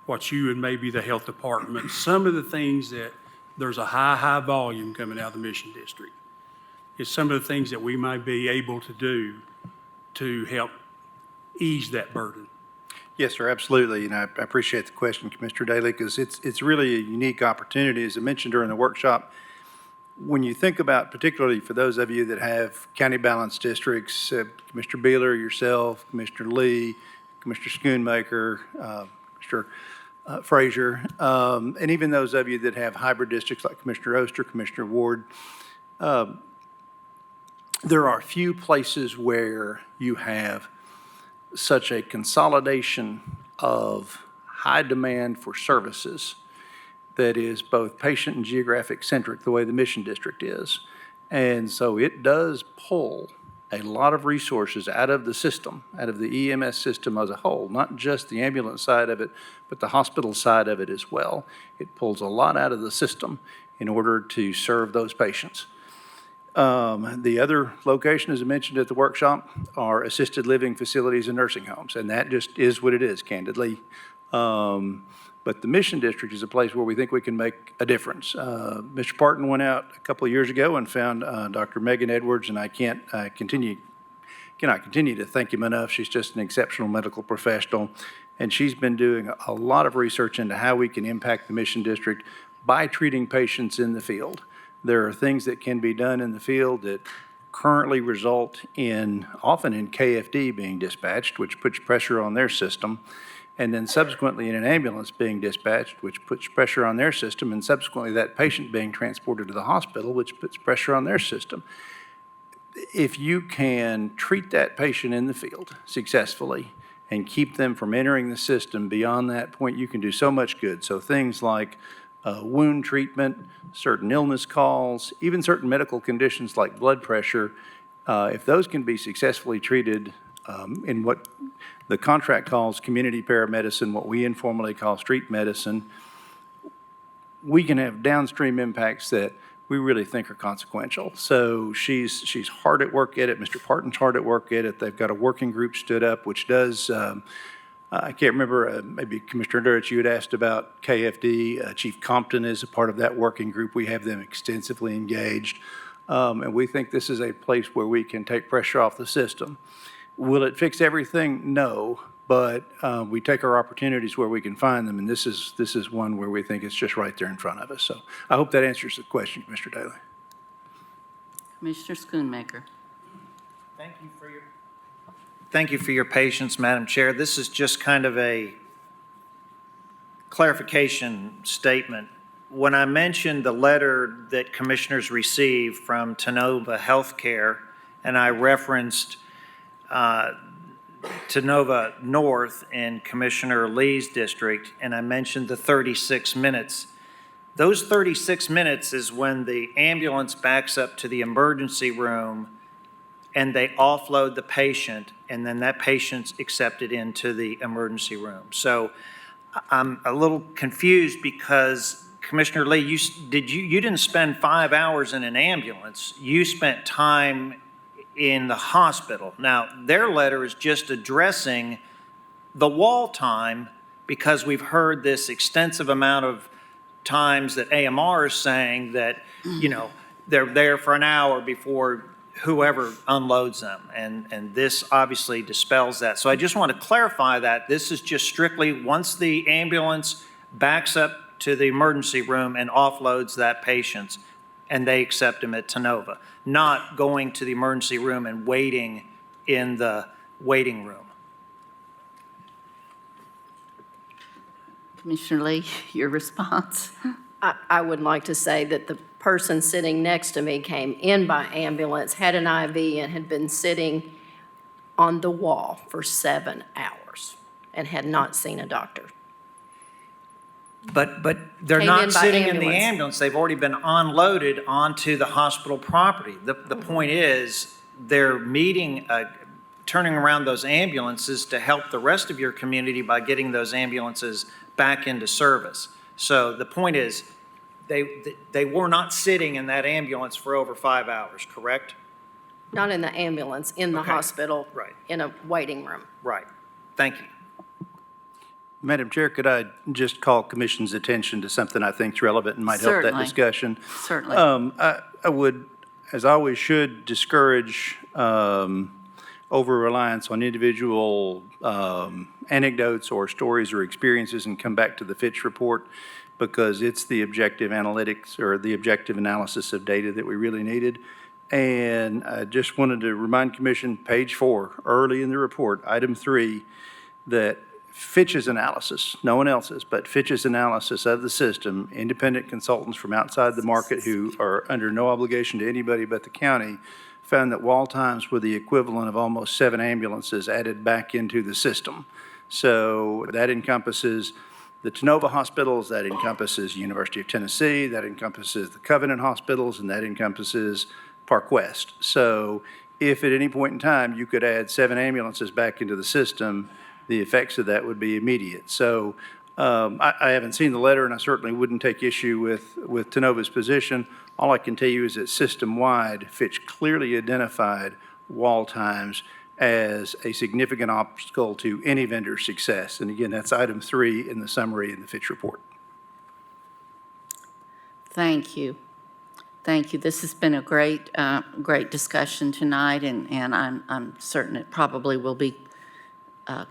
What you and maybe the health department, some of the things that there's a high volume coming out of the Mission District. It's some of the things that we might be able to do to help ease that burden. Yes, sir, absolutely. And I appreciate the question, Commissioner Daley, because it's really a unique opportunity. As I mentioned during the workshop, when you think about, particularly for those of you that have county balance districts, Commissioner Beeler, yourself, Commissioner Lee, Commissioner Schoonmaker, Mr. Frazier, and even those of you that have hybrid districts like Commissioner Oster, Commissioner Ward, there are few places where you have such a consolidation of high demand for services that is both patient and geographic centric, the way the Mission District is. And so it does pull a lot of resources out of the system, out of the EMS system as a whole, not just the ambulance side of it, but the hospital side of it as well. It pulls a lot out of the system in order to serve those patients. The other location, as I mentioned at the workshop, are assisted living facilities and nursing homes, and that just is what it is, candidly. But the Mission District is a place where we think we can make a difference. Mr. Parton went out a couple of years ago and found Dr. Megan Edwards, and I cannot continue to thank him enough. She's just an exceptional medical professional, and she's been doing a lot of research into how we can impact the Mission District by treating patients in the field. There are things that can be done in the field that currently result often in KFD being dispatched, which puts pressure on their system. and then subsequently in an ambulance being dispatched, which puts pressure on their system, and subsequently that patient being transported to the hospital, which puts pressure on their system. If you can treat that patient in the field successfully and keep them from entering the system beyond that point, you can do so much good. So things like wound treatment, certain illness calls, even certain medical conditions like blood pressure, if those can be successfully treated in what the contract calls community paramedicine, what we informally call street medicine, we can have downstream impacts that we really think are consequential. So she's hard at work at it. Mr. Parton's hard at work at it. They've got a working group stood up, which does, I can't remember, maybe Commissioner Durrett, you had asked about KFD. Chief Compton is a part of that working group. We have them extensively engaged. And we think this is a place where we can take pressure off the system. Will it fix everything? No. But we take our opportunities where we can find them, and this is one where we think it's just right there in front of us. So I hope that answers the question, Mr. Daly. Commissioner Schoonmaker. Thank you for your patience, Madam Chair. This is just kind of a clarification statement. When I mentioned the letter that commissioners received from Tenova Healthcare, and I referenced Tenova North in Commissioner Lee's district, and I mentioned the 36 minutes. Those 36 minutes is when the ambulance backs up to the emergency room and they offload the patient, and then that patient's accepted into the emergency room. So I'm a little confused because Commissioner Lee, you didn't spend 5 hours in an ambulance. You spent time in the hospital. Now, their letter is just addressing the wall time because we've heard this extensive amount of times that AMR is saying that, you know, they're there for an hour before whoever unloads them. And this obviously dispels that. So I just want to clarify that this is just strictly once the ambulance backs up to the emergency room and offloads that patient, and they accept him at Tenova, not going to the emergency room and waiting in the waiting room. Commissioner Lee, your response? I would like to say that the person sitting next to me came in by ambulance, had an IV, and had been sitting on the wall for 7 hours and had not seen a doctor. But they're Came not in by sitting in the ambulance. ambulance. They've already been unloaded onto the hospital property. The point is they're meeting, turning around those ambulances to help the rest of your community by getting those ambulances back into service. So the point is they were not sitting in that ambulance for over 5 hours, correct? Not in the ambulance, in the Okay. hospital, Right. in a waiting room. Right. Thank you. Madam Chair, could I just call Commission's attention to something I think is relevant and might help that Certainly. discussion? Certainly. I would, as I always should, discourage over-reliance on individual anecdotes or stories or experiences and come back to the Fitch report, because it's the objective analytics or the objective analysis of data that we really needed. And I just wanted to remind Commission, page 4, early in the report, item 3, that Fitch's analysis, no one else's, but Fitch's analysis of the system, independent consultants from outside the market who are under no obligation to anybody but the county, found that wall times were the equivalent of almost 7 ambulances added back into the system. So that encompasses the Tenova hospitals, that encompasses University of Tennessee, that encompasses the Covenant hospitals, and that encompasses Park West. So if at any point in time you could add 7 ambulances back into the system, the effects of that would be immediate. So I haven't seen the letter, and I certainly wouldn't take issue with Tenova's position. All I can tell you is that system-wide, Fitch clearly identified wall times as a significant obstacle to any vendor's success. And again, that's item 3 in the summary in the Fitch report. Thank you. Thank you. This has been a great discussion tonight, and I'm certain it probably will be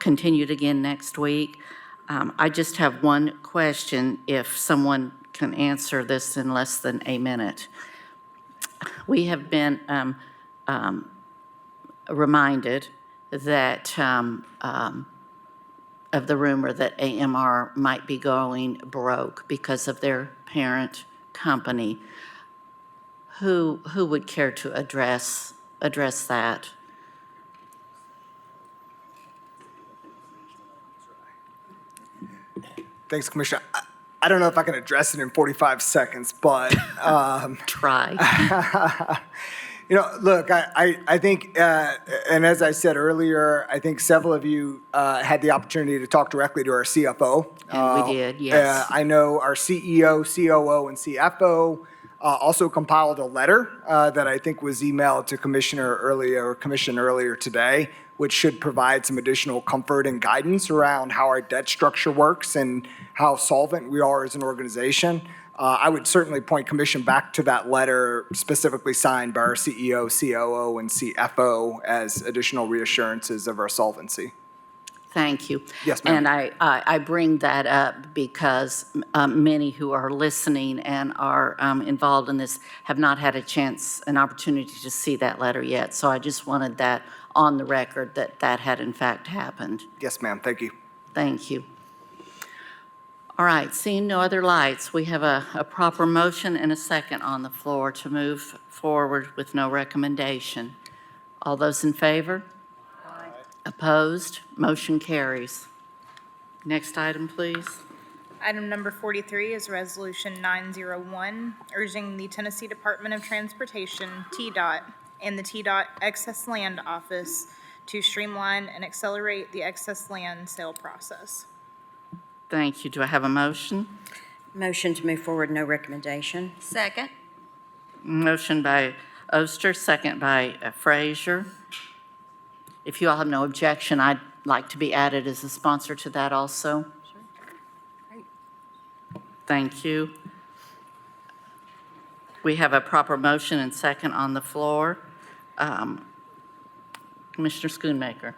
continued again next week. I just have one question, if someone can answer this in less than a minute. We have been reminded that of the rumor that AMR might be going broke because of their parent company. Who would care to address that? Thanks, Commissioner. I don't know if I can address it in 45 seconds, but Try. look, I think, and as I said earlier, I think several of you had the opportunity to talk directly to our CFO. And we did, yes. I know our CEO, COO, and CFO also compiled a letter that I think was emailed to Commission earlier today, which should provide some additional comfort and guidance around how our debt structure works and how solvent we are as an organization. I would certainly point Commission back to that letter specifically signed by our CEO, COO, and CFO as additional reassurances of our solvency. Thank you. Yes, ma'am. And I bring that up because many who are listening and are involved in this have not had an opportunity to see that letter yet. So I just wanted that on the record that had in fact happened. Yes, ma'am. Thank you. Thank you. All right, seeing no other lights, we have a proper motion and a second on the floor to move forward with no recommendation. All those in favor? Aye. Opposed? Motion carries. Next item, please. Item number 43 is Resolution 901, urging the Tennessee Department of Transportation, TDOT, and the TDOT Excess Land Office to streamline and accelerate the excess land sale process. Thank you. Do I have a motion? Motion to move forward, no recommendation. Second. Motion by Oster, second by Frazier. If you all have no objection, I'd like to be added as a sponsor to that also. Sure. Great. Thank you. We have a proper motion and second on the floor. Commissioner Schoonmaker.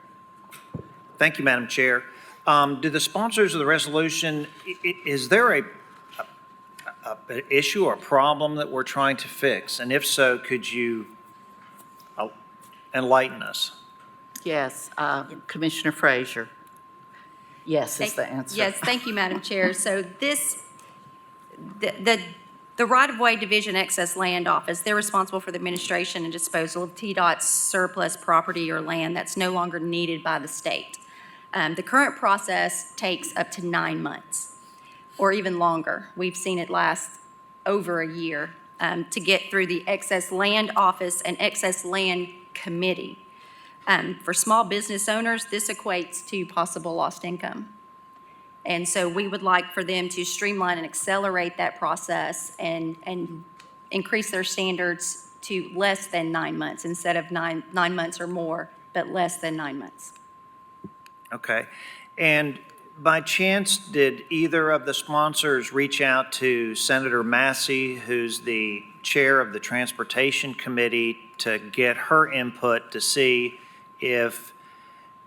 Thank you, Madam Chair. Do the sponsors of the resolution, is there an issue or problem that we're trying to fix? And if so, could you enlighten us? Yes, Commissioner Frazier. Yes is the answer. Yes, thank you, Madam Chair. So the right-of-way division excess land office, they're responsible for the administration and disposal of TDOT's surplus property or land that's no longer needed by the state. The current process takes up to 9 months or even longer. We've seen it last over a year to get through the excess land office and excess land committee. For small business owners, this equates to possible lost income. And so we would like for them to streamline and accelerate that process and increase their standards to less than 9 months instead of nine months or more, but less than 9 months. Okay. And by chance, did either of the sponsors reach out to Senator Massey, who's the chair of the Transportation Committee, to get her input to see if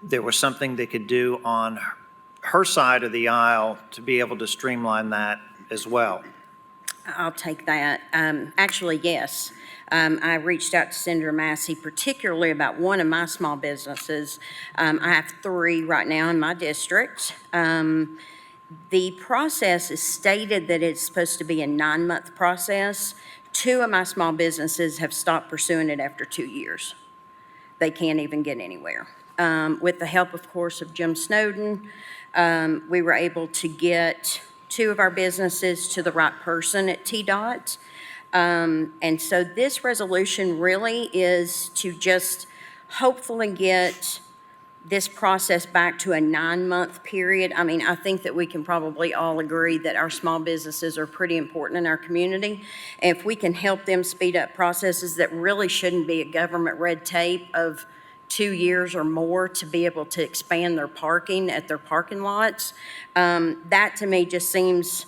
there was something they could do on her side of the aisle to be able to streamline that as well? I'll take that. Actually, yes. I reached out to Senator Massey particularly about one of my small businesses. I have 3 right now in my district. The process is stated that it's supposed to be a 9-month process. 2 of my small businesses have stopped pursuing it after 2 years. They can't even get anywhere. With the help, of course, of Jim Snowden, we were able to get 2 of our businesses to the right person at TDOT. And so this resolution really is to just hopefully get this process back to a 9-month period. I mean, I think that we can probably all agree that our small businesses are pretty important in our community. And if we can help them speed up processes that really shouldn't be a government red tape of 2 years or more to be able to expand their parking at their parking lots, that to me just seems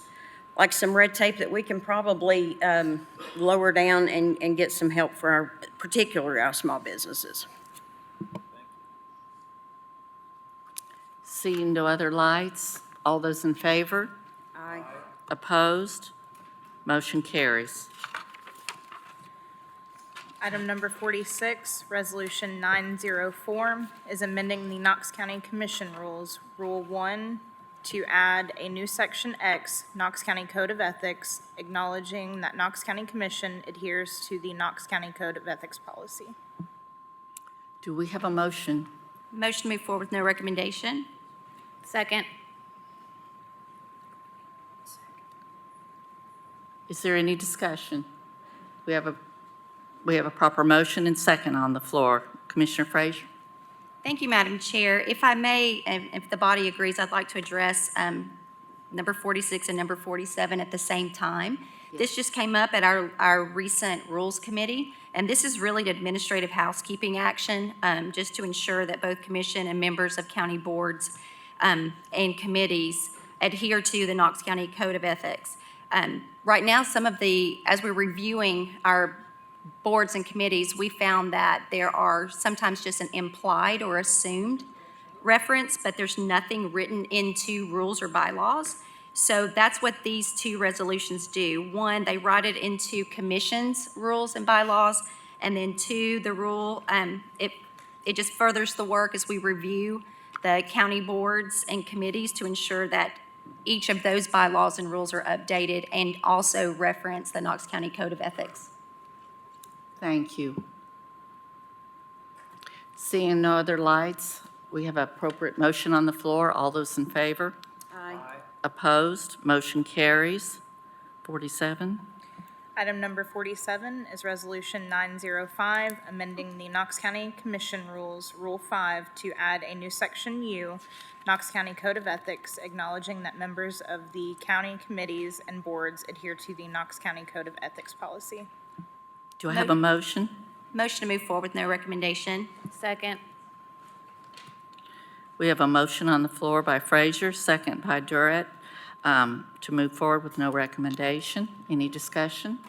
like some red tape that we can probably lower down and get some help for particularly our small businesses. Seeing no other lights, all those in favor? Aye. Opposed? Motion carries. Item number 46, Resolution 904, is amending the Knox County Commission Rules, Rule 1, to add a new Section X, Knox County Code of Ethics, acknowledging that Knox County Commission adheres to the Knox County Code of Ethics policy. Do we have a motion? Motion to move forward with no recommendation. Second. Is there any discussion? We have a proper motion and second on the floor. Commissioner Frazier? Thank you, Madam Chair. If I may, and if the body agrees, I'd like to address number 46 and number 47 at the same time. This just came up at our recent Rules Committee, and this is really an administrative housekeeping action, just to ensure that both commission and members of county boards and committees adhere to the Knox County Code of Ethics. Right now, as we're reviewing our boards and committees, we found that there are sometimes just an implied or assumed reference, but there's nothing written into rules or bylaws. So that's what these two resolutions do. One, they write it into commission's rules and bylaws, and then two, the rule, it just furthers the work as we review the county boards and committees to ensure that each of those bylaws and rules are updated and also reference the Knox County Code of Ethics. Thank you. Seeing no other lights, we have appropriate motion on the floor. All those in favor? Aye. Opposed? Motion carries. 47. Item number 47 is Resolution 905, amending the Knox County Commission Rules, Rule 5, to add a new Section U, Knox County Code of Ethics, acknowledging that members of the county committees and boards adhere to the Knox County Code of Ethics policy. Do I have a motion? Motion to move forward with no recommendation. Second. We have a motion on the floor by Frazier, second by Durrett, to move forward with no recommendation. Any discussion?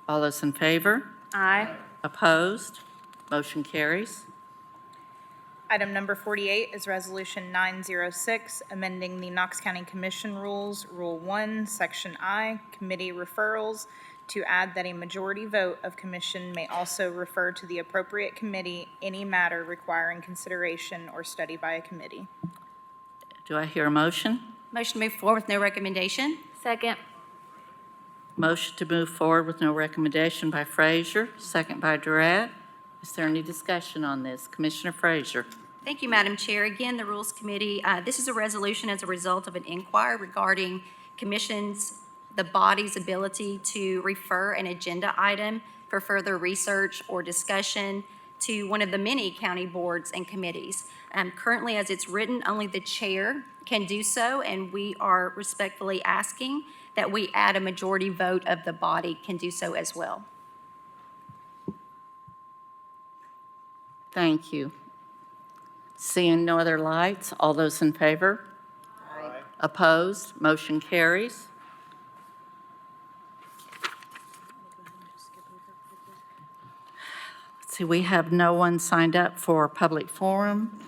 All those in favor? Aye. Opposed? Motion carries. Item number 48 is Resolution 906, amending the Knox County Commission Rules, Rule 1, Section I, Committee Referrals, to add that a majority vote of commission may also refer to the appropriate committee any matter requiring consideration or study by a committee. Do I hear a motion? Motion to move forward with no recommendation. Second. Motion to move forward with no recommendation by Frazier, second by Durrett. Is there any discussion on this? Commissioner Frazier. Thank you, Madam Chair. Again, the Rules Committee, this is a resolution as a result of an inquiry regarding the body's ability to refer an agenda item for further research or discussion to one of the many county boards and committees. Currently, as it's written, only the chair can do so, and we are respectfully asking that we add a majority vote of the body can do so as well. Thank you. Seeing no other lights, all those in favor? Aye. Opposed? Motion carries. Let's see, we have no one signed up for public forum.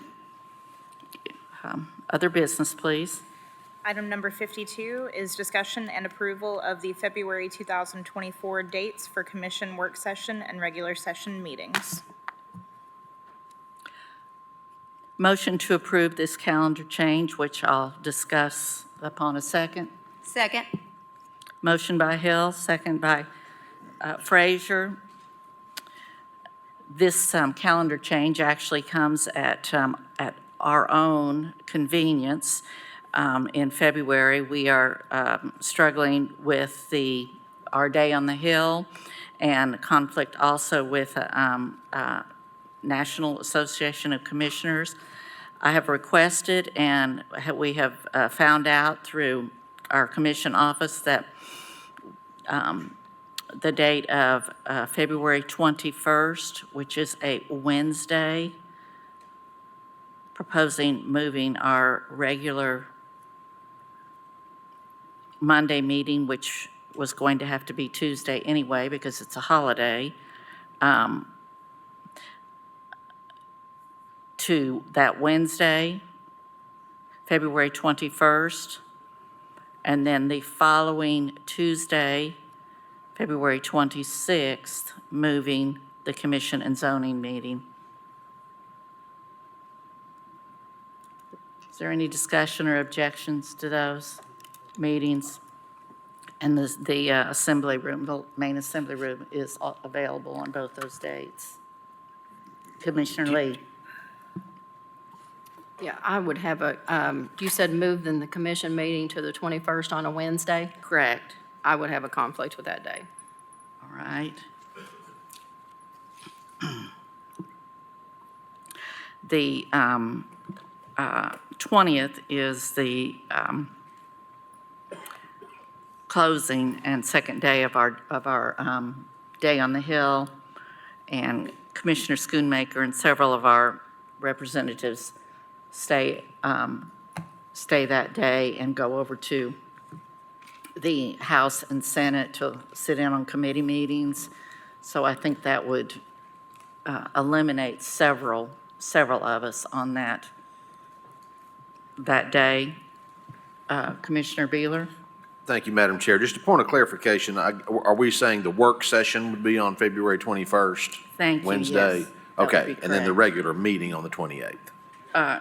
Other business, please. Item number 52 is discussion and approval of the February 2024 dates for commission work session and regular session meetings. Motion to approve this calendar change, which I'll discuss upon a second. Second. Motion by Hill, second by Frazier. This calendar change actually comes at our own convenience. In February, we are struggling with our Day on the Hill and conflict also with National Association of Commissioners. I have requested, and we have found out through our commission office that the date of February 21st, which is a Wednesday, proposing moving our regular Monday meeting, which was going to have to be Tuesday anyway because it's a holiday, to that Wednesday, February 21st, and then the following Tuesday, February 26th, moving the Commission and Zoning meeting. Is there any discussion or objections to those meetings? And the assembly room, the main assembly room is available on both those dates. Commissioner Lee? Yeah, I would have you said move then the commission meeting to the 21st on a Wednesday? Correct. I would have a conflict with that day. All right. The 20th is the closing and second day of our Day on the Hill, and Commissioner Schoonmaker and several of our representatives stay that day and go over to the House and Senate to sit in on committee meetings. So I think that would eliminate several of us on that day. Commissioner Beeler? Thank you, Madam Chair. Just a point of clarification, are we saying the work session would be on February 21st? Thank you, Wednesday? yes. That would Okay, be and then the correct. regular meeting on the 28th?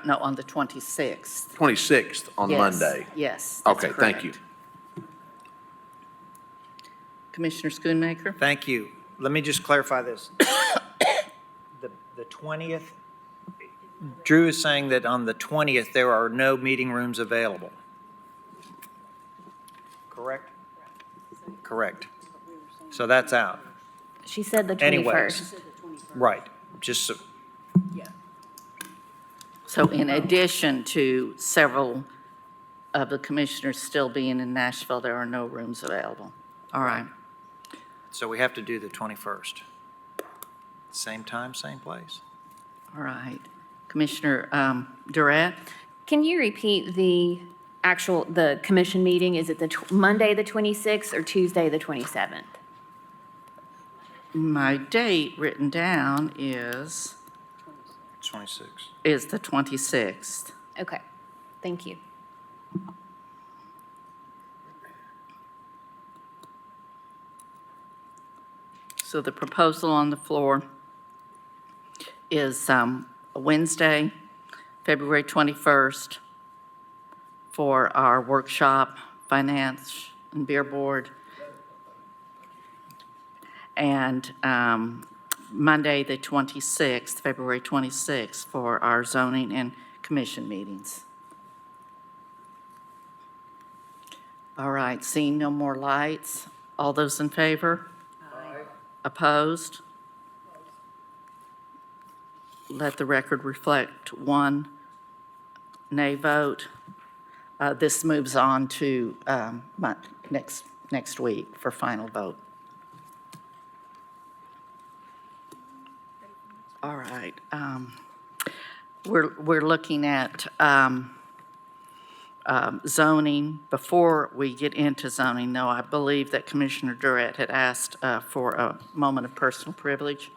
No, on the 26th. 26th on Yes, Monday? yes, that's Okay, thank you. correct. Commissioner Schoonmaker? Thank you. Let me just clarify this. The 20th, Drew is saying that on the 20th, there are no meeting rooms available. Correct? Correct. So that's out. She said the 21st. Anyways, right, just so, So in addition to several of the commissioners still being in Nashville, there are no rooms available. All right. so we have to do the 21st. Same time, same place. All right. Commissioner Durrett? Can you repeat the commission meeting? Is it Monday, the 26th, or Tuesday, the 27th? My date written down is 26. the 26th. Okay, thank you. So the proposal on the floor is Wednesday, February 21st, for our workshop, finance and beer board, and Monday, the 26th, February 26th, for our zoning and commission meetings. All right, seeing no more lights, all those in favor? Aye. Opposed? Let the record reflect one nay vote. This moves on to next week for final vote. All right. We're looking at zoning. Before we get into zoning, though, I believe that Commissioner Durrett had asked for a moment of personal privilege.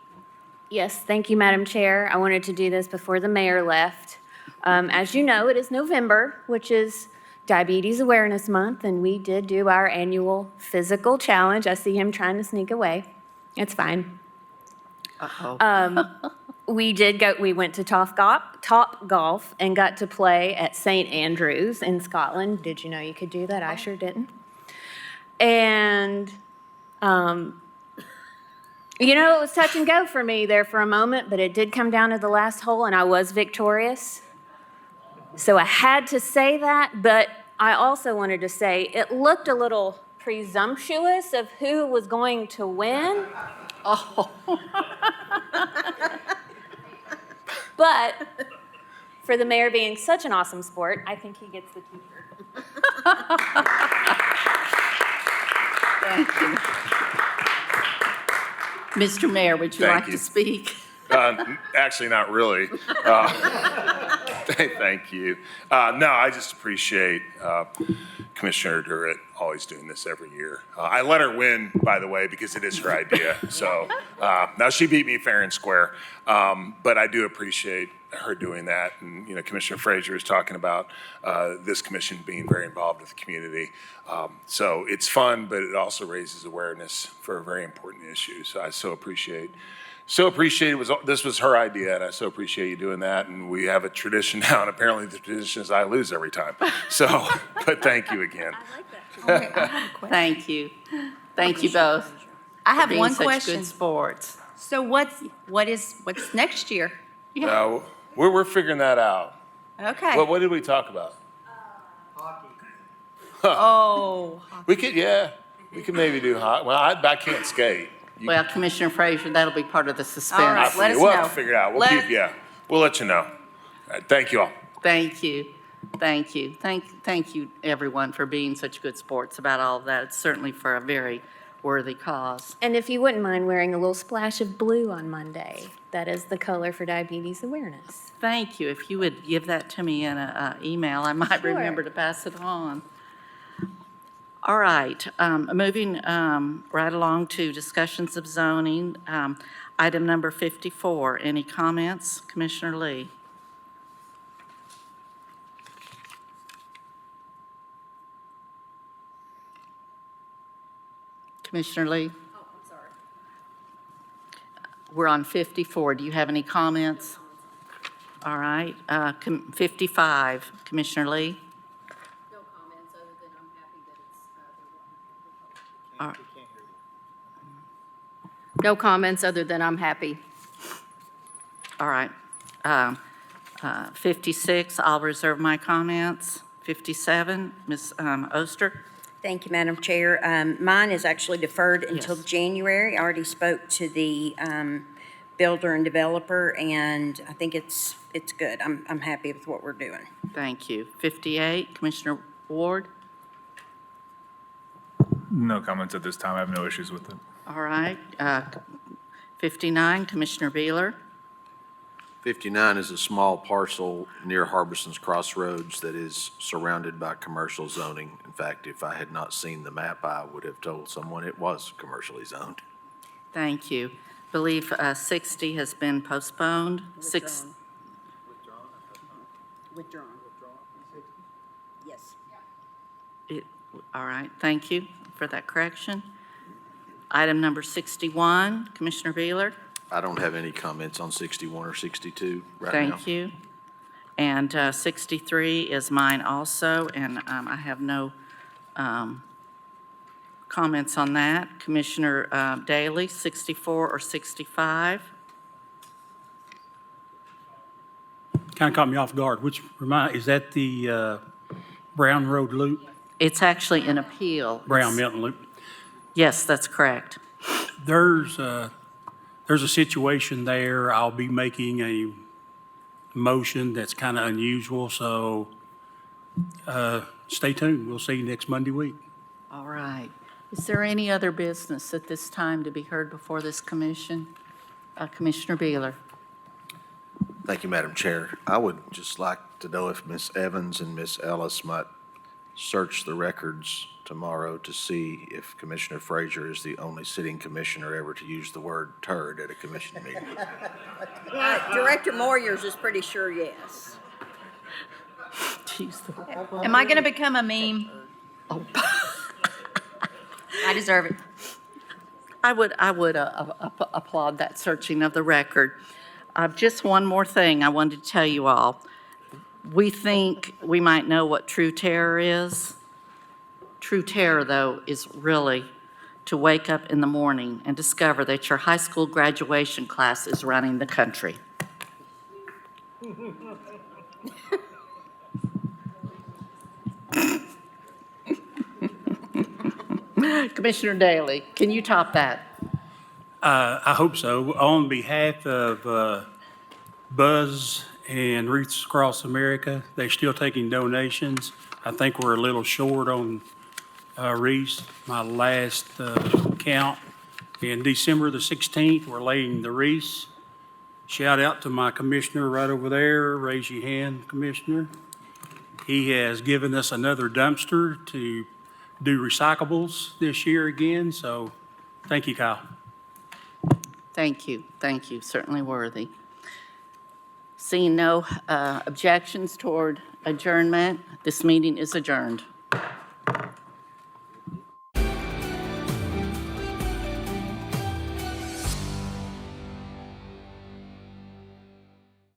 Yes, thank you, Madam Chair. I wanted to do this before the mayor left. As you know, it is November, which is Diabetes Awareness Month, and we did do our annual physical challenge. I see him trying to sneak away. It's fine. Uh-oh. We went to Top Golf and got to play at St. Andrews in Scotland. Did you know you could do that? I sure didn't. And, it was touch and go for me there for a moment, but it did come down to the last hole, and I was victorious. So I had to say that, but I also wanted to say it looked a little presumptuous of who was going to win. Oh. But for the mayor being such an awesome sport, I think he gets the t-shirt. Thank you. Mr. Mayor, would you like to speak? Actually, not really. Thank you. No, I just appreciate Commissioner Durrett always doing this every year. I let her win, by the way, because it is her idea. So now she beat me fair and square. But I do appreciate her doing that. And, Commissioner Frazier is talking about this commission being very involved with the community. So it's fun, but it also raises awareness for a very important issue. So I so appreciate so appreciate this was her idea, and I so appreciate you doing that. And we have a tradition now, and apparently the tradition is I lose every time. So, but thank you again. Thank you. Thank you both. I have for being one such question. good sports. So what's next year? Now, we're figuring that out. Okay. What did we talk about? Oh. We could maybe do hockey. Well, I can't skate. Well, Commissioner Frazier, that'll be part of the suspense. All right, let us We'll have know. to figure it out. We'll let you know. All right, thank you all. Thank you. Thank you. Thank you, everyone, for being such good sports about all of that. It's certainly for a very worthy cause. And if you wouldn't mind wearing a little splash of blue on Monday, that is the color for diabetes awareness. Thank you. If you would give that to me in an email, I might Sure. remember to pass it on. All right, moving right along to discussions of zoning. Item number 54, any comments? Commissioner Lee? Commissioner Lee? Oh, I'm sorry. We're on 54. Do you have any comments? All right, 55, Commissioner Lee? No comments other than I'm happy that it's, No comments other than I'm happy. All right. 56, I'll reserve my comments. 57, Ms. Oster? Thank you, Madam Chair. Mine is actually deferred until Yes. January. I already spoke to the builder and developer, and I think it's good. I'm happy with what we're doing. Thank you. 58, Commissioner Ward? No comments at this time. I have no issues with it. All right. 59, Commissioner Beeler? 59 is a small parcel near Harbison's Crossroads that is surrounded by commercial zoning. In fact, if I had not seen the map, I would have told someone it was commercially zoned. Thank you. Believe 60 has been postponed. Withdrawn. Yes. All right, thank you for that correction. Item number 61, Commissioner Beeler? I don't have any comments on 61 or 62 right now. Thank you. And 63 is mine also, and I have no comments on that. Commissioner Daley, 64 or 65? Kind of caught me off guard. Is that the Brown Road Loop? It's actually an appeal. Brown Mountain Loop? Yes, that's correct. There's a situation there. I'll be making a motion that's kind of unusual, so stay tuned. We'll see you next Monday week. All right. Is there any other business at this time to be heard before this commission? Commissioner Beeler? Thank you, Madam Chair. I would just like to know if Ms. Evans and Ms. Ellis might search the records tomorrow to see if Commissioner Frazier is the only sitting commissioner ever to use the word turd at a commission meeting. Director Moyers is pretty sure yes. Am I going to become a meme? Oh. I deserve it. I would applaud that searching of the record. Just one more thing I wanted to tell you all. We think we might know what true terror is. True terror, though, is really to wake up in the morning and discover that your high school graduation class is running the country. Commissioner Daley, can you top that? I hope so. On behalf of Buzz and Wreaths Across America, they're still taking donations. I think we're a little short on wreaths. My last count, in December the 16th, we're laying the wreaths. Shout out to my commissioner right over there. Raise your hand, Commissioner. He has given us another dumpster to do recyclables this year again, so thank you, Kyle. Thank you, certainly worthy. Seeing no objections toward adjournment, this meeting is adjourned.